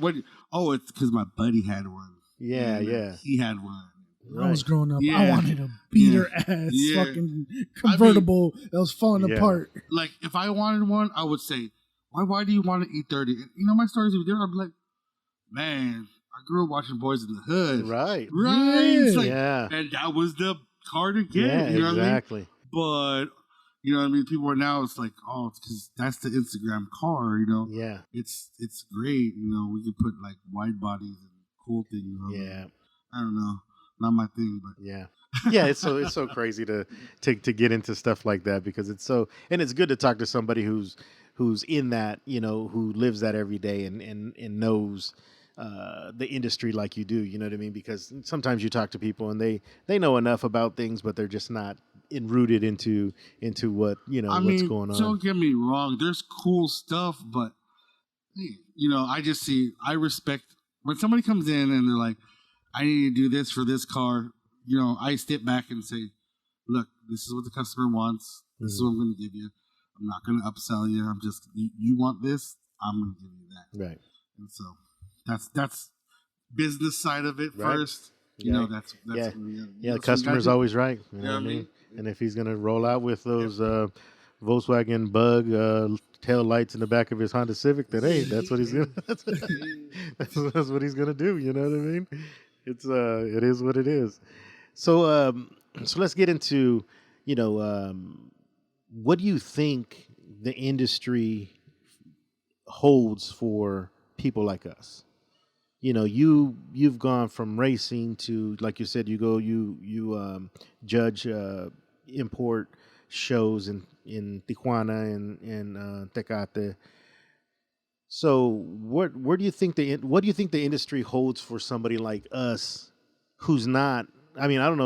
[SPEAKER 3] Oh, it's because my buddy had one.
[SPEAKER 1] Yeah, yeah.
[SPEAKER 3] He had one.
[SPEAKER 2] When I was growing up,
[SPEAKER 3] Yeah.
[SPEAKER 2] I wanted a beater ass fucking convertible that was falling apart.
[SPEAKER 3] Like, if I wanted one, I would say, why do you want an E30? And, you know, my stories are different. I'm like, man, I grew up watching Boys in the Hood.
[SPEAKER 1] Right.
[SPEAKER 3] Right. It's like,
[SPEAKER 1] yeah.
[SPEAKER 3] And that was the car to get.
[SPEAKER 1] Yeah,
[SPEAKER 3] you know
[SPEAKER 1] exactly.
[SPEAKER 3] What I mean? But, you know what I mean? People are now, it's like, oh, it's because that's the Instagram car, you know?
[SPEAKER 1] Yeah.
[SPEAKER 3] It's great. You know, we could put like wide bodies and cool things on
[SPEAKER 1] Yeah.
[SPEAKER 3] it. I don't know. Not my thing, but
[SPEAKER 1] yeah. Yeah, it's so crazy to get into stuff like that because it's so, and it's good to talk to somebody who's in that, you know, who lives that every day and knows the industry like you do, you know what I mean? Because sometimes you talk to people and they know enough about things, but they're just not rooted into what, you know, what's going on.
[SPEAKER 3] Don't get me wrong, there's cool stuff, but you know, I respect when somebody comes in and they're like, I need to do this for this car. You know, I step back and say, look, this is what the customer wants. This is what I'm going to give you. I'm not going to upsell you. I'm just, you want this, I'm going to give you that.
[SPEAKER 1] Right.
[SPEAKER 3] And so that's business side of it
[SPEAKER 1] Right.
[SPEAKER 3] first. You know, that's
[SPEAKER 1] the customer's always right. You know what I mean? And if he's going to roll out with those Volkswagen Bug tail lights in the back of his Honda Civic, then hey, that's what he's gonna that's what he's gonna do. You know what I mean? It's it is what it is. So so let's get into, you know, what do you think the industry holds for people like us? You know, you've gone from racing to, like you said, you judge import shows in Tijuana and Tecate. So where do you think the industry holds for somebody like us who's not? I mean, I don't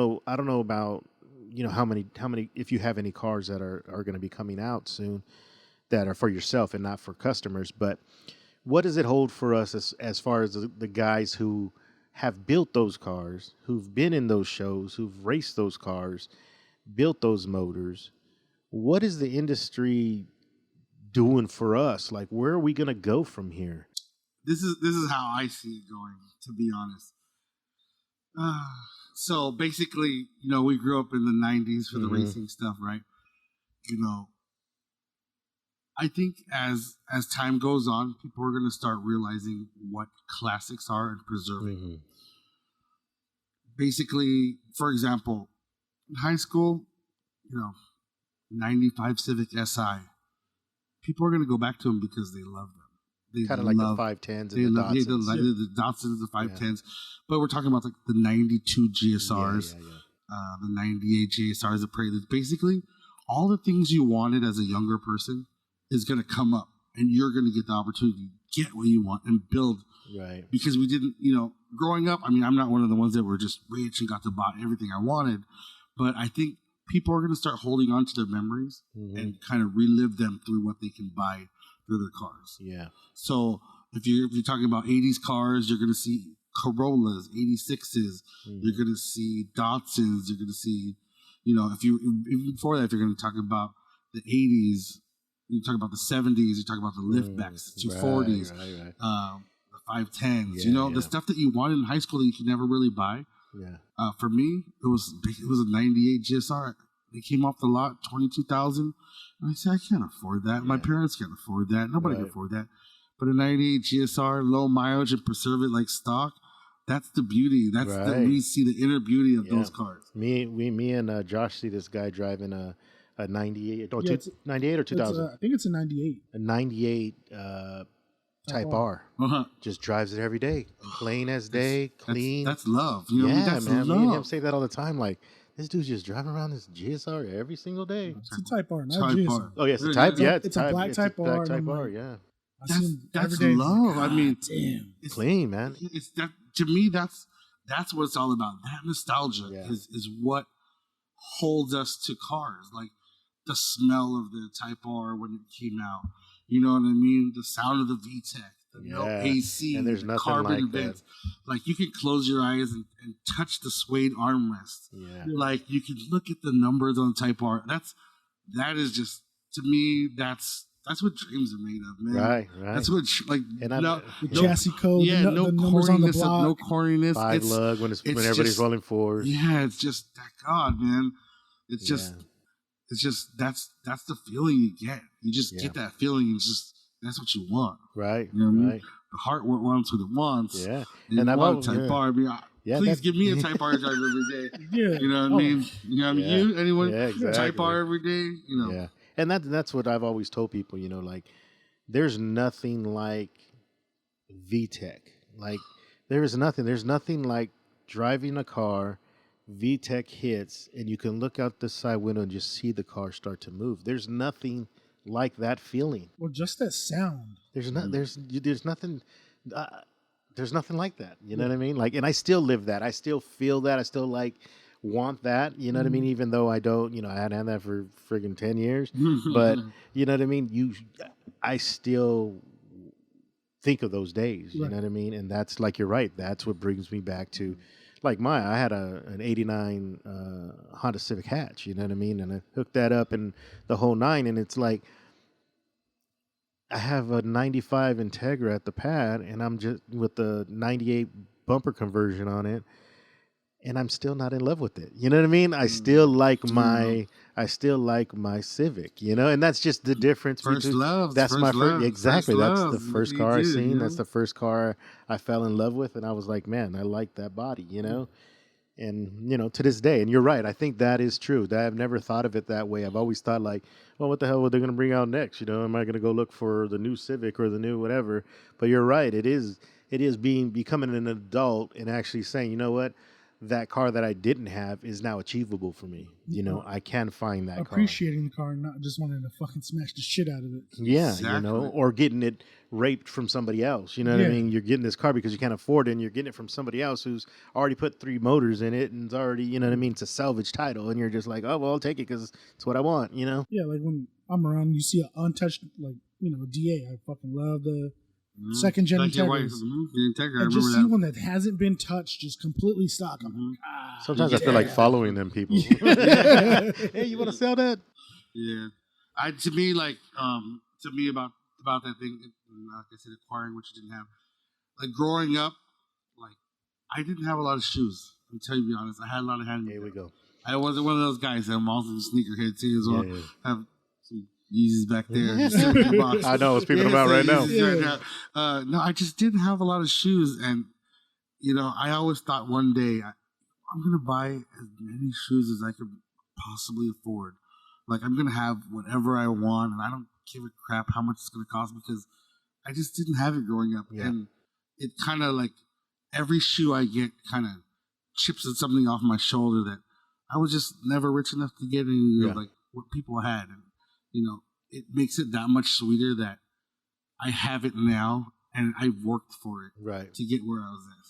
[SPEAKER 1] know about, you know, how many if you have any cars that are going to be coming out soon that are for yourself and not for customers, but what does it hold for us as far as the guys who have built those cars, who've been in those shows, who've raced those cars, built those motors? What is the industry doing for us? Like, where are we going to go from here?
[SPEAKER 3] This is how I see it going, to be honest. So basically, you know, we grew up in the 90s for the racing stuff, right? You know, I think as time goes on, people are going to start realizing what classics are and preserving. Basically, for example, in high school, you know, 95 Civic SI. People are going to go back to them because they love them.
[SPEAKER 1] Kind of like the 510s and the Datsuns.
[SPEAKER 3] The Datsuns, the 510s. But we're talking about like the 92 GSRs, the 98 GSRs, the Preludes. Basically, all the things you wanted as a younger person is going to come up, and you're going to get the opportunity to get what you want and build.
[SPEAKER 1] Right.
[SPEAKER 3] Because we didn't, you know, growing up, I mean, I'm not one of the ones that were just rich and got to buy everything I wanted, but I think people are going to start holding on to their memories and kind of relive them through what they can buy through their cars.
[SPEAKER 1] Yeah.
[SPEAKER 3] So if you're talking about 80s cars, you're going to see Corollas, 86s. You're going to see Datsuns. You're going to see, you know, even before that, if you're going to talk about the 80s, you talk about the 70s, you talk about the liftbacks, the 240s, the 510s. You know, the stuff that you wanted in high school that you could never really buy. Yeah. For me, it was a 98 GSR. It came off the lot, $22,000. And I said, I can't afford that. My parents can't afford that. Nobody can afford that. But a 98 GSR, low mileage, and preserve it like stock. That's the beauty. We see the inner beauty of those cars.
[SPEAKER 1] Me and Josh see this guy driving a a 98 or
[SPEAKER 2] Yeah, it's-
[SPEAKER 1] 98 or 2000?
[SPEAKER 2] I think it's a 98.
[SPEAKER 1] A 98 Type R. Just drives it every day, plain as day, clean.
[SPEAKER 3] That's love. You know,
[SPEAKER 1] yeah,
[SPEAKER 3] that's
[SPEAKER 1] man.
[SPEAKER 3] love.
[SPEAKER 1] Me and him say that all the time. Like, this dude's just driving around this GSR every single day.
[SPEAKER 2] It's a Type R, not
[SPEAKER 3] Type
[SPEAKER 2] GSR.
[SPEAKER 3] R.
[SPEAKER 1] Oh, yes, yeah, it's a type.
[SPEAKER 2] It's a black Type R.
[SPEAKER 1] Black Type
[SPEAKER 2] and I'm
[SPEAKER 1] R,
[SPEAKER 2] like,
[SPEAKER 1] yeah.
[SPEAKER 2] I see him
[SPEAKER 3] That's
[SPEAKER 2] every day.
[SPEAKER 3] love. I mean,
[SPEAKER 2] damn.
[SPEAKER 1] It's clean, man.
[SPEAKER 3] It's that to me. That's what it's all about. That nostalgia is what holds us to cars. Like the smell of the Type R when it came out. You know what I mean? The sound of the VTEC, the no AC,
[SPEAKER 1] and there's
[SPEAKER 3] the
[SPEAKER 1] nothing
[SPEAKER 3] carbon
[SPEAKER 1] like
[SPEAKER 3] vents.
[SPEAKER 1] that.
[SPEAKER 3] Like you can close your eyes and touch the suede armrest.
[SPEAKER 1] Yeah.
[SPEAKER 3] Like you can look at the numbers on the Type R. That is just to me. That's what dreams are made of, man.
[SPEAKER 1] Right.
[SPEAKER 3] That's what
[SPEAKER 1] and
[SPEAKER 2] The chassis code,
[SPEAKER 3] yeah,
[SPEAKER 2] the numbers on the
[SPEAKER 3] corniness,
[SPEAKER 2] block.
[SPEAKER 3] no corniness.
[SPEAKER 1] Five lug when everybody's
[SPEAKER 3] just,
[SPEAKER 1] rolling fours.
[SPEAKER 3] Yeah, it's just that God, man. It's just that's the feeling you get. You just get that feeling, and that's what you want.
[SPEAKER 1] Right.
[SPEAKER 3] You know what I mean?
[SPEAKER 1] Right.
[SPEAKER 3] The heart wants what it wants.
[SPEAKER 1] Yeah.
[SPEAKER 3] And I want a Type R. I mean,
[SPEAKER 1] Yeah,
[SPEAKER 3] please give me a Type R drive every day.
[SPEAKER 2] Yeah.
[SPEAKER 3] You know what I mean? You know what I mean? You, anyone?
[SPEAKER 1] Yeah, exactly.
[SPEAKER 3] Type R every day? You know?
[SPEAKER 1] Yeah. And that's what I've always told people, you know, like there's nothing like VTEC. Like there's nothing like driving a car, VTEC hits, and you can look out the side window and just see the car start to move. There's nothing like that feeling.
[SPEAKER 2] Well, just that sound.
[SPEAKER 1] There's nothing like that. You know what I mean? Like, and I still live that. I still feel that. I still want that. You know what I mean? Even though I don't, I hadn't had that for friggin' 10 years, but you know what I mean? I still think of those days. You know what I mean? And that's like, you're right. That's what brings me back to, like I had an 89 Honda Civic hatch. You know what I mean? And I hooked that up and the whole nine, and it's like, I have a 95 Integra at the pad, and I'm just with the 98 bumper conversion on it, and I'm still not in love with it. You know what I mean? I still like my Civic, and that's just the difference.
[SPEAKER 3] First love.
[SPEAKER 1] That's
[SPEAKER 3] first
[SPEAKER 1] my
[SPEAKER 3] love,
[SPEAKER 1] first. Exactly.
[SPEAKER 3] First
[SPEAKER 1] That's
[SPEAKER 3] love.
[SPEAKER 1] the first car I seen. That's the first car I fell in love with, and I was like, man, I like that body, And, to this day, and you're right, I think that is true. I've never thought of it that way. I've always thought like, well, what the hell are they going to bring out next? Am I going to go look for the new Civic or the new whatever? But you're right. It is becoming an adult and actually saying, you know what? That car that I didn't have is now achievable for me. I can find that
[SPEAKER 2] Appreciating the car and not just wanting to fucking smash the shit out of it.
[SPEAKER 1] Yeah,
[SPEAKER 3] Exactly.
[SPEAKER 1] or getting it raped from somebody else. You know what I mean? You're getting this car because you can't afford it, and you're getting it from somebody else who's already put 3 motors in it and it's already, you know what I mean? It's a salvage title, and you're just like, oh, well, I'll take it because it's what I want,
[SPEAKER 2] Yeah, like when I'm around, you see an untouched, DA. I fucking love the second gen Integras.
[SPEAKER 3] The Integra,
[SPEAKER 2] I just see one that hasn't been touched, just completely stock. I'm like,
[SPEAKER 1] Sometimes I feel like following them people. Hey, you want to sell that?
[SPEAKER 3] Yeah, to me about that thing, like I said, acquiring what you didn't have. Like growing up, I didn't have a lot of shoes. I'm telling you, to be honest, I had a lot of hand.
[SPEAKER 1] Here we go.
[SPEAKER 3] I wasn't one of those guys. I'm also a sneakerhead too as well.
[SPEAKER 1] Yeah.
[SPEAKER 3] Have some Yeezys back there.
[SPEAKER 1] I know what's peeping about right now.
[SPEAKER 3] Right now. No, I just didn't have a lot of shoes, and I always thought one day I'm gonna buy as many shoes as I could possibly afford. Like I'm gonna have whatever I want, and I don't give a crap how much it's gonna cost because I just didn't have it growing up, and it kind of like every shoe I get kind of chips at something off my shoulder that I was just never rich enough to get any like what people had, and it makes it that much sweeter that I have it now, and I've worked for it to get where I was at.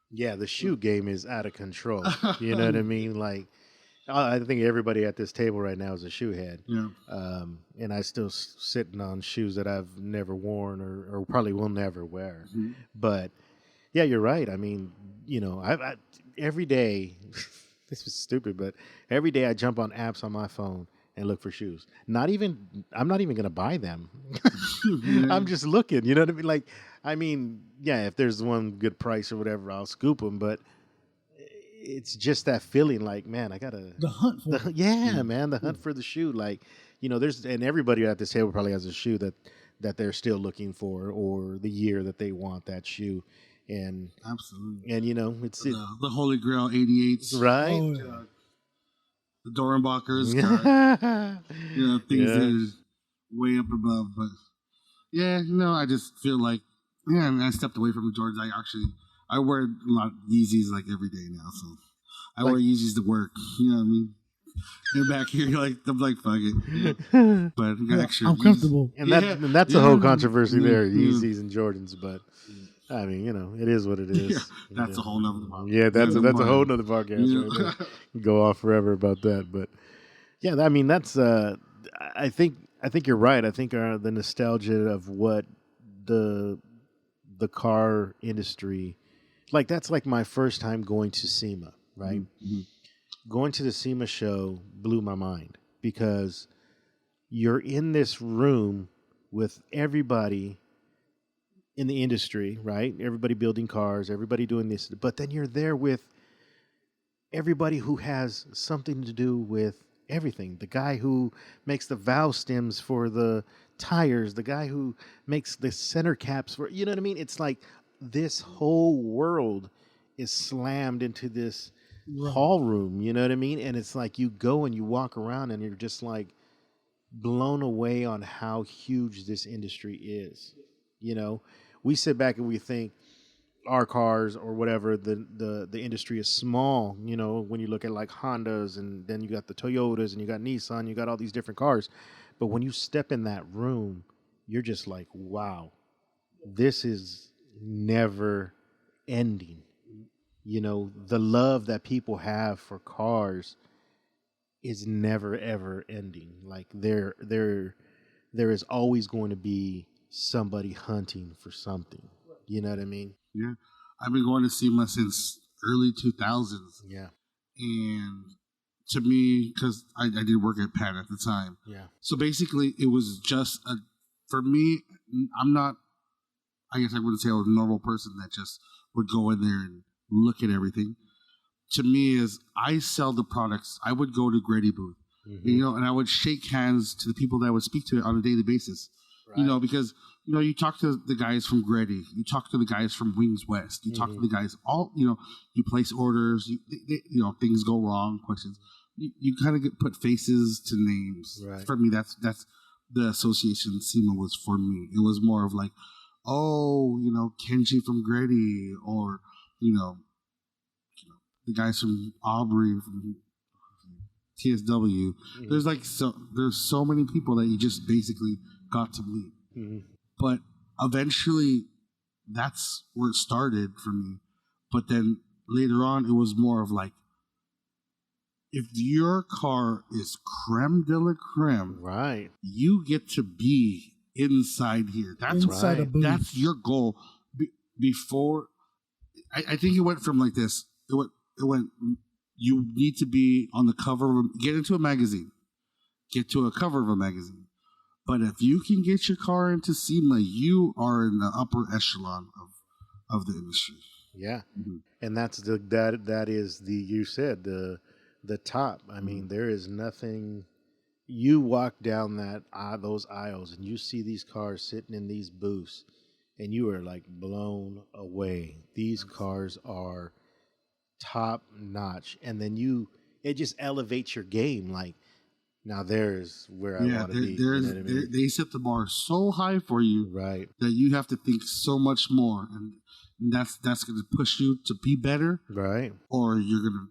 [SPEAKER 1] Yeah, the shoe game is out of control. You know what I mean? Like, I think everybody at this table right now is a shoe head.
[SPEAKER 3] Yeah.
[SPEAKER 1] And I still sitting on shoes that I've never worn or probably will never wear. Mm-hmm. But yeah, you're right. I mean, I every day, this is stupid, but every day I jump on apps on my phone and look for shoes. I'm not even going to buy them. I'm just looking, you know what I mean? Like, if there's one good price or whatever, I'll scoop them. But it's just that feeling like, man, I got to...
[SPEAKER 2] The hunt for it.
[SPEAKER 1] Yeah, man, the hunt for the shoe. Like, and everybody at this table probably has a shoe that they're still looking for or the year that they want that shoe. And
[SPEAKER 3] absolutely.
[SPEAKER 1] And, it's...
[SPEAKER 3] The Holy Grail 88s.
[SPEAKER 1] Right?
[SPEAKER 2] Oh, yeah.
[SPEAKER 3] the Dornbachers, things that are way up above. But I just feel like, and I stepped away from the Jordans. I wear a lot of Yeezys like every day now, so I wear Yeezys to work. You know what I mean? And back here, I'm like, fuck it. But
[SPEAKER 2] I'm comfortable.
[SPEAKER 1] And that's a whole controversy there, Yeezys and Jordans. But I mean, it is what it is.
[SPEAKER 3] Yeah, that's a whole nother podcast.
[SPEAKER 1] Yeah, that's a whole nother podcast. Right there. Go off forever about that. But yeah, I mean, that's. I think you're right. I think the nostalgia of what the car industry, like that's like my first time going to SEMA, right? Mm-hmm. Going to the SEMA show blew my mind because you're in this room with everybody in the industry, right? Everybody building cars, everybody doing this, but then you're there with everybody who has something to do with everything. The guy who makes the valve stems for the tires, the guy who makes the center caps for, you know what I mean? It's like this whole world is slammed into this hall room, you know what I mean? And it's like you go and you walk around and you're just like blown away on how huge this industry is. You know, we sit back and we think our cars or whatever, the industry is small, you know, when you look at like Hondas and then you got the Toyotas and you got Nissan, you got all these different cars. But when you step in that room, you're just like, wow, this is never ending. You know, the love that people have for cars is never, ever ending. Like there is always going to be somebody hunting for something. You know what I mean?
[SPEAKER 3] Yeah. I've been going to SEMA since early 2000s.
[SPEAKER 1] Yeah.
[SPEAKER 3] And to me, because I did work at Pat at the time.
[SPEAKER 1] Yeah.
[SPEAKER 3] So basically, it was just for me, I'm not, I guess I wouldn't say I was a normal person that just would go in there and look at everything. To me, is I sell the products. I would go to Grady booth, and I would shake hands to the people that I would speak to on a daily basis. Right. Because you talk to the guys from Grady, you talk to the guys from Wings West, you talk to the guys all. You place orders. Things go wrong. Questions. You kind of put faces to names. Right. For me, that's the association SEMA was for me. It was more of like, Kenji from Grady, or the guys from Aubrey, from TSW. There's so many people that you just basically got to meet. Mm-hmm. But eventually, that's where it started for me. But then later on, it was more of like, if your car is creme de la creme,
[SPEAKER 1] right,
[SPEAKER 3] you get to be inside here. That's
[SPEAKER 2] inside
[SPEAKER 3] right. That's your goal. Before, I think it went from like this. It went. You need to be on the cover of get into a magazine, get to a cover of a magazine. But if you can get your car into SEMA, you are in the upper echelon of the industry.
[SPEAKER 1] Yeah, and that's that is you said the top. I mean, there is nothing. You walk down those aisles and you see these cars sitting in these booths, and you are like blown away. These cars are top notch, and then it just elevates your game. Like, now there's where I want to be. You know what I mean?
[SPEAKER 3] They set the bar so high for you,
[SPEAKER 1] right,
[SPEAKER 3] that you have to think so much more, and that's going to push you to be better,
[SPEAKER 1] right?
[SPEAKER 3] Or you're gonna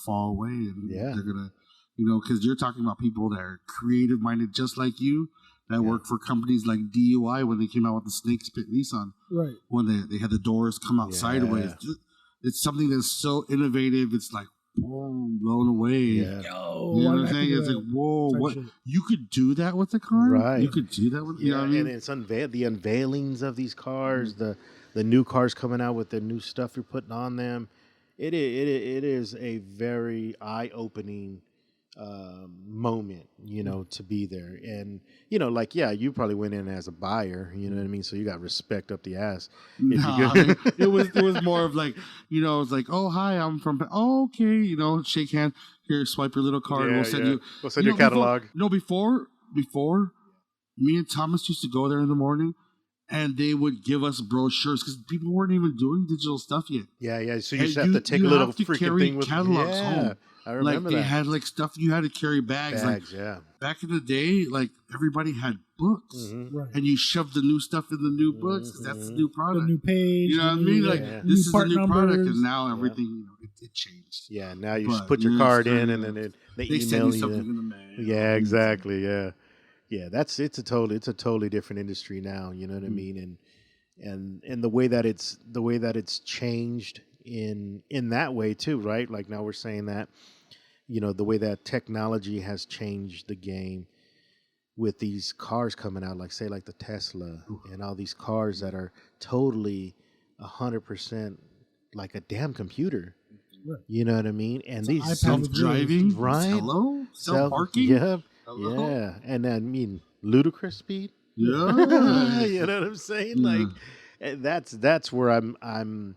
[SPEAKER 3] fall away, and they're gonna, because you're talking about people that are creative minded, just like you, that work for companies like DUI when they came out with the Snake Pit Nissan,
[SPEAKER 2] right?
[SPEAKER 3] When they had the doors come out sideways. It's something that's so innovative. It's like, boom, blown away.
[SPEAKER 1] Yeah.
[SPEAKER 3] You know what I'm saying? It's like, whoa, what? You could do that with the car?
[SPEAKER 1] Right.
[SPEAKER 3] You could do that with you know what I mean?
[SPEAKER 1] And it's the unveilings of these cars, the new cars coming out with the new stuff you're putting on them. It is a very eye-opening moment, to be there. And, you probably went in as a buyer, you know what I mean? So you got respect up the ass.
[SPEAKER 3] It was more of like, it's like, oh, hi, I'm from, okay, shake hands, here, swipe your little card, we'll send
[SPEAKER 1] your catalog.
[SPEAKER 3] Before, me and Thomas used to go there in the morning, and they would give us brochures because people weren't even doing digital stuff yet.
[SPEAKER 1] Yeah. So you just have to take a little freaking thing with
[SPEAKER 3] catalogs home.
[SPEAKER 1] I remember
[SPEAKER 3] they
[SPEAKER 1] that.
[SPEAKER 3] had like stuff you had to carry bags.
[SPEAKER 1] Yeah.
[SPEAKER 3] Back in the day, like everybody had books,
[SPEAKER 2] Right.
[SPEAKER 3] and you shoved the new stuff in the new books. 'Cause that's the new
[SPEAKER 2] The
[SPEAKER 3] product.
[SPEAKER 2] new page.
[SPEAKER 3] You know what I
[SPEAKER 2] the
[SPEAKER 3] mean?
[SPEAKER 2] new-
[SPEAKER 3] Like
[SPEAKER 1] Yeah.
[SPEAKER 3] this is the
[SPEAKER 2] part
[SPEAKER 3] new product,
[SPEAKER 2] numbers.
[SPEAKER 3] and now everything it changed.
[SPEAKER 1] Yeah, now you
[SPEAKER 3] But
[SPEAKER 1] just put your
[SPEAKER 3] years
[SPEAKER 1] card
[SPEAKER 3] ago,
[SPEAKER 1] in, and then they
[SPEAKER 3] They
[SPEAKER 1] email
[SPEAKER 3] send you
[SPEAKER 1] you.
[SPEAKER 3] something in the mail.
[SPEAKER 1] Yeah, exactly. Yeah. It's a totally different industry now. You know what I mean? And the way that it's changed in that way too, right? Like now we're saying that, the way that technology has changed the game with these cars coming out, like say like the Tesla and all these cars that are totally 100% like a damn computer.
[SPEAKER 2] Right.
[SPEAKER 1] You know what I mean? And these
[SPEAKER 2] iPad
[SPEAKER 3] Self-driving,
[SPEAKER 1] right?
[SPEAKER 3] Hello, self-parking.
[SPEAKER 1] Yeah,
[SPEAKER 3] Hello?
[SPEAKER 1] yeah, and I mean ludicrous speed.
[SPEAKER 3] Yeah.
[SPEAKER 1] You know what I'm saying?
[SPEAKER 3] Yeah.
[SPEAKER 1] Like, that's where I'm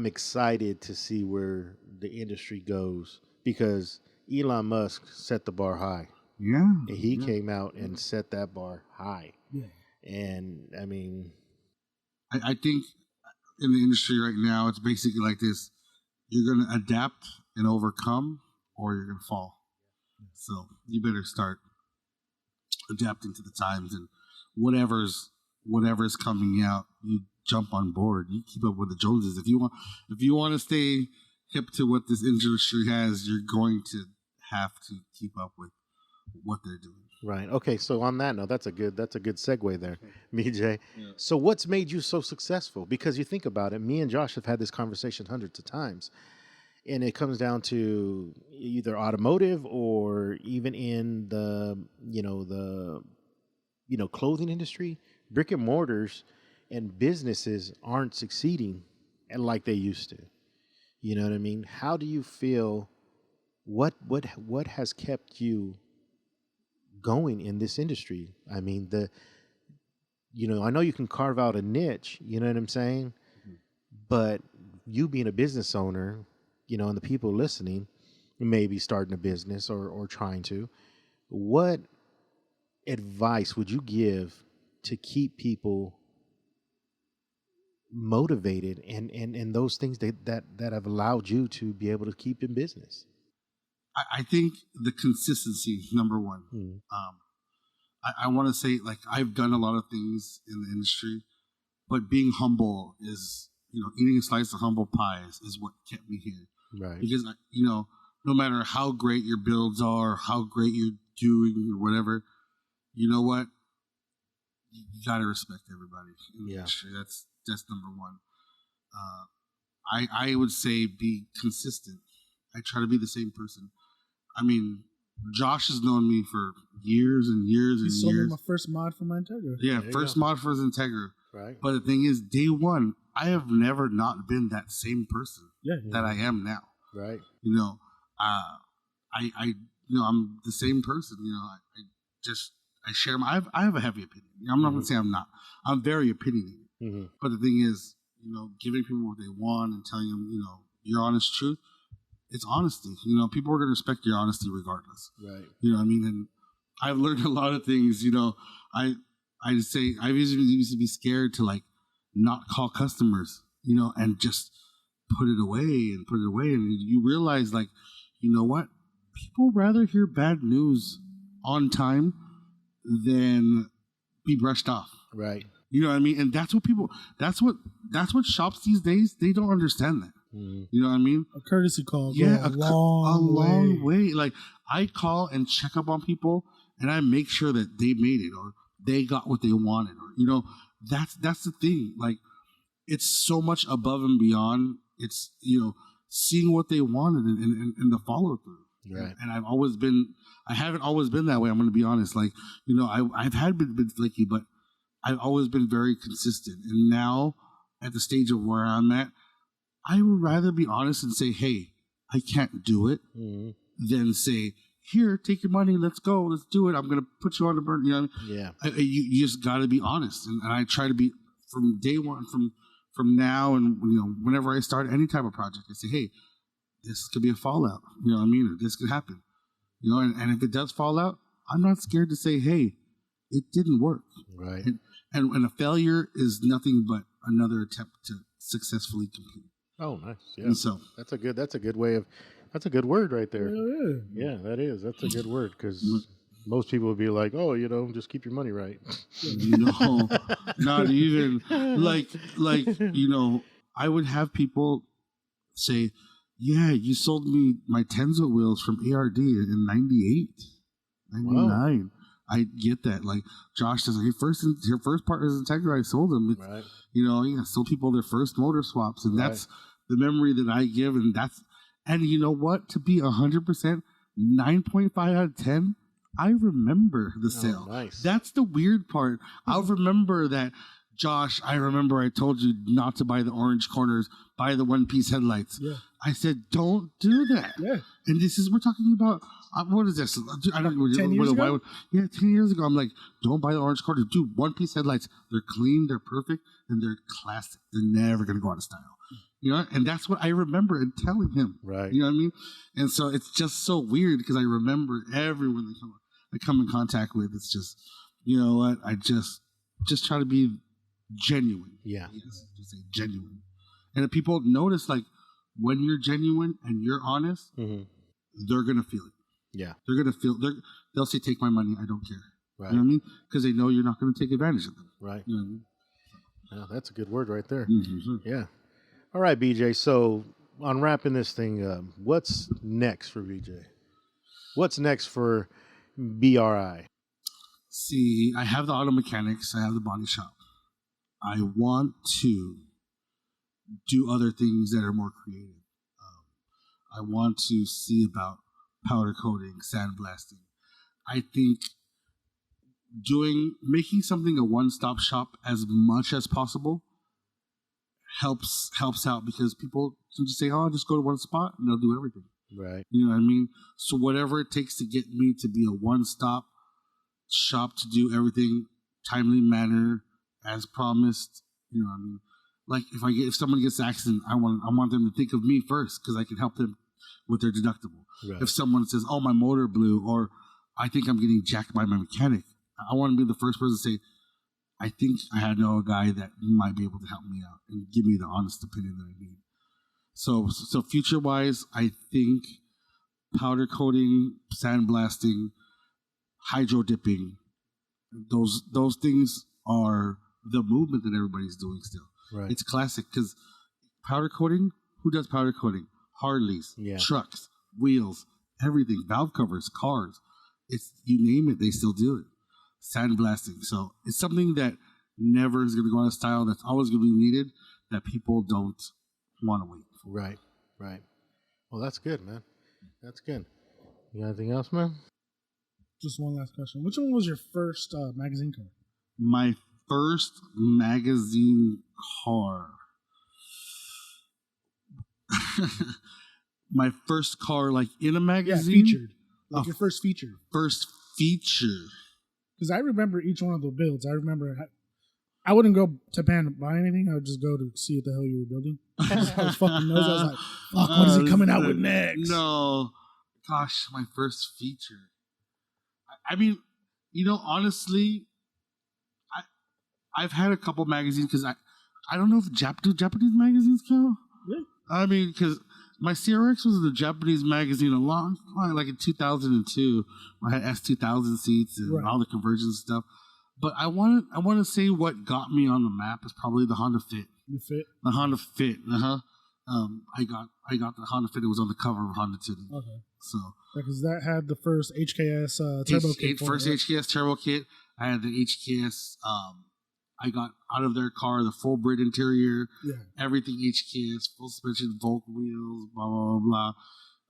[SPEAKER 1] excited to see where the industry goes, because Elon Musk set the bar high.
[SPEAKER 3] Yeah.
[SPEAKER 1] And he came out and set that bar high.
[SPEAKER 2] Yeah.
[SPEAKER 1] And I mean,
[SPEAKER 3] I think in the industry right now, it's basically like this: you're going to adapt and overcome, or you're going to fall. So you better start adapting to the times, and whatever's coming out, you jump on board. You keep up with the Joneses. If you want to stay hip to what this industry has, you're going to have to keep up with what they're doing.
[SPEAKER 1] right. Okay. So on that note, that's a good segue there, BJ.
[SPEAKER 3] Yeah.
[SPEAKER 1] So what's made you so successful? Because you think about it, me and Josh have had this conversation hundreds of times, and it comes down to either automotive or even in the clothing industry, brick and mortars and businesses aren't succeeding like they used to. You know what I mean? How do you feel? What has kept you going in this industry? I mean, I know you can carve out a niche, you know what I'm saying? Mm-hmm. But you being a business owner, and the people listening, maybe starting a business or trying to, what advice would you give to keep people motivated and those things that have allowed you to be able to keep in business?
[SPEAKER 3] I think the consistency, number one. I want to say, like, I've done a lot of things in the industry, but being humble is, eating a slice of humble pie is what kept me here.
[SPEAKER 1] Right.
[SPEAKER 3] Because, no matter how great your builds are, how great you're doing or whatever, you know what? You got to respect everybody in the industry. That's number one. I would say be consistent. I try to be the same person. I mean, Josh has known me for years and years and years.
[SPEAKER 2] He sold me my first mod for my Integra.
[SPEAKER 3] Yeah, first mod for his Integra.
[SPEAKER 1] Right.
[SPEAKER 3] But the thing is, day one, I have never not been that same person that I am now.
[SPEAKER 1] Right.
[SPEAKER 3] I'm the same person. I share I have a heavy opinion. I'm not going to say I'm not. I'm very opinionated. Mm-hmm. But the thing is, giving people what they want and telling them, your honest truth, it's honesty. People are going to respect your honesty regardless.
[SPEAKER 1] Right.
[SPEAKER 3] You know what I mean? And I've learned a lot of things. I say I used to be scared to like not call customers, and just put it away. And you realize, like, you know what? People rather hear bad news on time than be brushed off.
[SPEAKER 1] Right.
[SPEAKER 3] You know what I mean? And that's what shops these days, they don't understand that. Mm. You know what I mean?
[SPEAKER 2] A courtesy call.
[SPEAKER 3] Yeah,
[SPEAKER 2] a long
[SPEAKER 3] way. Like, I call and check up on people, and I make sure that they made it or they got what they wanted, or that's the thing. Like, it's so much above and beyond. It's seeing what they wanted and the follow through.
[SPEAKER 1] Right.
[SPEAKER 3] And I haven't always been that way. I'm going to be honest. Like, I've had been flaky, but I've always been very consistent. And now, at the stage of where I'm at, I would rather be honest and say, hey, I can't do it, than say, here, take your money, let's go, let's do it. I'm going to put you on the burn.
[SPEAKER 1] Yeah.
[SPEAKER 3] You just got to be honest. And I try to be, from day one, from now, and whenever I start any type of project, I say, hey, this could be a fallout. You know what I mean? Or this could happen. And if it does fall out, I'm not scared to say, hey, it didn't work.
[SPEAKER 1] Right.
[SPEAKER 3] And a failure is nothing but another attempt to successfully complete.
[SPEAKER 1] Oh, nice. Yeah.
[SPEAKER 3] And so
[SPEAKER 1] that's a good way of That's a good word right there.
[SPEAKER 2] Yeah.
[SPEAKER 1] Yeah, that is. That's a good word because most people would be like, "Oh, just keep your money right."
[SPEAKER 3] Not even like I would have people say, "Yeah, you sold me my Tenzo wheels from ARD in 98, 99." Wow. I get that. Like Josh says, your first partner's integrity, I sold them.
[SPEAKER 1] Right.
[SPEAKER 3] I sold people their first motor swaps, and that's the memory that I give, and you know what? To be 100%, 9.5 out of 10. I remember the sale.
[SPEAKER 1] Nice.
[SPEAKER 3] That's the weird part. I'll remember that, Josh, I remember I told you not to buy the orange corners, buy the one-piece headlights.
[SPEAKER 2] Yeah.
[SPEAKER 3] I said, don't do that.
[SPEAKER 2] Yeah.
[SPEAKER 3] And we're talking about, what is this? I don't know.
[SPEAKER 2] 10 years ago?
[SPEAKER 3] 10 years ago. I'm like, don't buy the orange corners. Do one-piece headlights. They're clean, they're perfect, and they're classic. They're never going to go out of style. And that's what I remember and telling him.
[SPEAKER 1] Right.
[SPEAKER 3] You know what I mean? And so it's just so weird because I remember everyone I come in contact with. It's just, you know what? I just try to be genuine.
[SPEAKER 1] Yeah.
[SPEAKER 3] Yes, just say genuine. And if people notice, like, when you're genuine and you're honest, they're going to feel it.
[SPEAKER 1] Yeah.
[SPEAKER 3] They're going to feel, they'll say, take my money. I don't care.
[SPEAKER 1] Right.
[SPEAKER 3] You know what I mean? Because they know you're not going to take advantage of them.
[SPEAKER 1] Right.
[SPEAKER 3] You know what I mean?
[SPEAKER 1] Yeah, that's a good word right there.
[SPEAKER 3] Mm-hmm.
[SPEAKER 1] Yeah. All right, BJ. So on wrapping this thing up, what's next for BJ? What's next for BRI?
[SPEAKER 3] See, I have the auto mechanics. I have the body shop. I want to do other things that are more creative. I want to see about powder coating, sandblasting. I think making something a one-stop shop as much as possible helps out because people can just say, "Oh, I'll just go to one spot," and they'll do everything.
[SPEAKER 1] Right.
[SPEAKER 3] You know what I mean? So whatever it takes to get me to be a one-stop shop to do everything timely manner as promised. You know what I mean? Like if someone gets an accident, I want them to think of me first because I can help them with their deductible.
[SPEAKER 1] Right.
[SPEAKER 3] If someone says, "Oh, my motor blew," or "I think I'm getting jacked by my mechanic," I want to be the first person to say, "I think I know a guy that might be able to help me out and give me the honest opinion that I need." So future wise, I think powder coating, sandblasting, hydro dipping, those things are the movement that everybody's doing still.
[SPEAKER 1] Right.
[SPEAKER 3] It's classic because powder coating, who does powder coating? Harleys, trucks, wheels, everything, valve covers, cars. It's, you name it, they still do it. Sandblasting. So it's something that never is going to go out of style. That's always going to be needed. That people don't want to wait for.
[SPEAKER 1] Right. Right. Well, that's good, man. That's good. You got anything else, man?
[SPEAKER 2] Just one last question. Which one was your first magazine car?
[SPEAKER 3] My first magazine car. My first car, like in a magazine?
[SPEAKER 2] Yeah, featured. Like your first feature.
[SPEAKER 3] First feature.
[SPEAKER 2] Because I remember each one of the builds. I remember I wouldn't go to Japan to buy anything. I would just go to see what the hell you were building. I was fucking nosy. I was like, fuck, what is he coming out with next?
[SPEAKER 3] No. Gosh, my first feature. I mean, honestly, I've had a couple magazines because I don't know if Japanese magazines count.
[SPEAKER 2] Yeah.
[SPEAKER 3] I mean, because my CRX was in a Japanese magazine like in 2002. I had S2000 seats and all the conversions and stuff. But I want to say what got me on the map is probably the Honda Fit. The Honda Fit. I got the Honda Fit. It was on the cover of Honda Tuning. Okay. So
[SPEAKER 2] because that had the first HKS turbo kit.
[SPEAKER 3] HKS turbo kit. I had the HKS. I got out of their car the full Brit interior, everything HKS, full suspension, Volk wheels, blah blah blah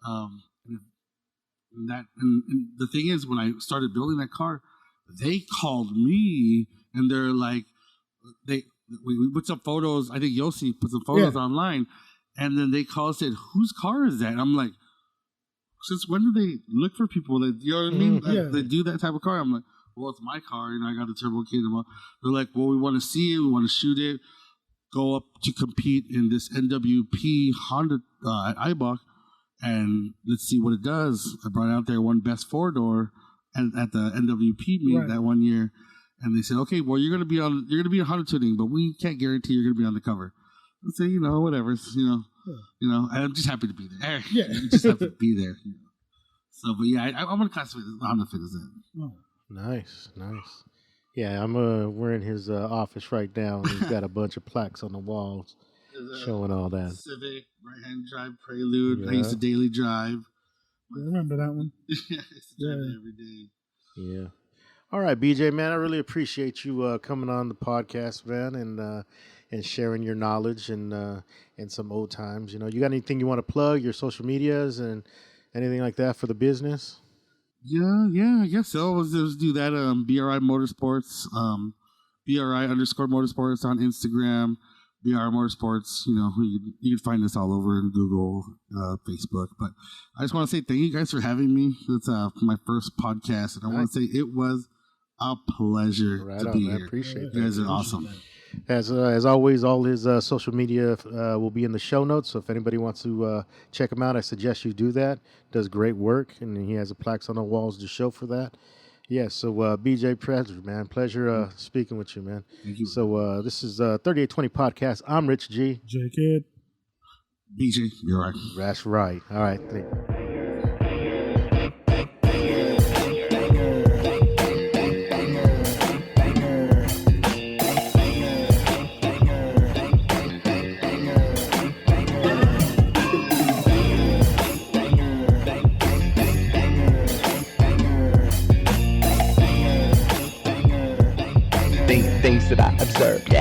[SPEAKER 3] blah. And the thing is, when I started building that car, they called me and they're like, we put some photos. I think Yossi put some photos online, and then they called and said, "Whose car is that?" And I'm like, since when do they look for people that, you know what I mean? They do that type of car. I'm like, well, it's my car, I got the turbo kit. They're like, well, we want to see it, we want to shoot it, go up to compete in this NWP Honda at Eibach, and let's see what it does. I brought out there one best 4-door at the NWP meet that one year, and they said, okay, well, you're gonna be a Honda Tuning, but we can't guarantee you're gonna be on the cover. I say, whatever, I'm just happy to be there.
[SPEAKER 2] Yeah.
[SPEAKER 3] I'm just happy to be there. So, but yeah, I'm going to classify the Honda Fit as that.
[SPEAKER 2] Oh.
[SPEAKER 1] Nice. Yeah, I'm we're in his office right now, and he's got a bunch of plaques on the walls showing all that.
[SPEAKER 3] Civic, right-hand drive, Prelude.
[SPEAKER 1] Yeah.
[SPEAKER 3] I used to daily drive.
[SPEAKER 2] I remember that one.
[SPEAKER 3] I used to drive it every day.
[SPEAKER 1] Yeah. All right, BJ, man, I really appreciate you coming on the podcast, man, and sharing your knowledge and some old times. You got anything you want to plug, your social medias and anything like that for the business?
[SPEAKER 3] Yeah, I guess so. Let's do that. BRI Motorsports, BRI_Motorsports on Instagram, BRI Motorsports. You can find us all over in Google, Facebook. But I just want to say thank you guys for having me. It's my first podcast, and I want to say it was a pleasure to be here.
[SPEAKER 1] I appreciate that.
[SPEAKER 3] You guys are awesome.
[SPEAKER 1] As always, all his social media will be in the show notes. So if anybody wants to check him out, I suggest you do that. Does great work, and he has a plaques on the walls to show for that. Yeah. So BJ, pleasure speaking with you, man.
[SPEAKER 3] Thank you.
[SPEAKER 1] So this is 3820 podcast. I'm Rich G.
[SPEAKER 2] J Kid.
[SPEAKER 3] BJ, you're right.
[SPEAKER 1] That's right. All right. Thank you.
[SPEAKER 4] Things that I observed.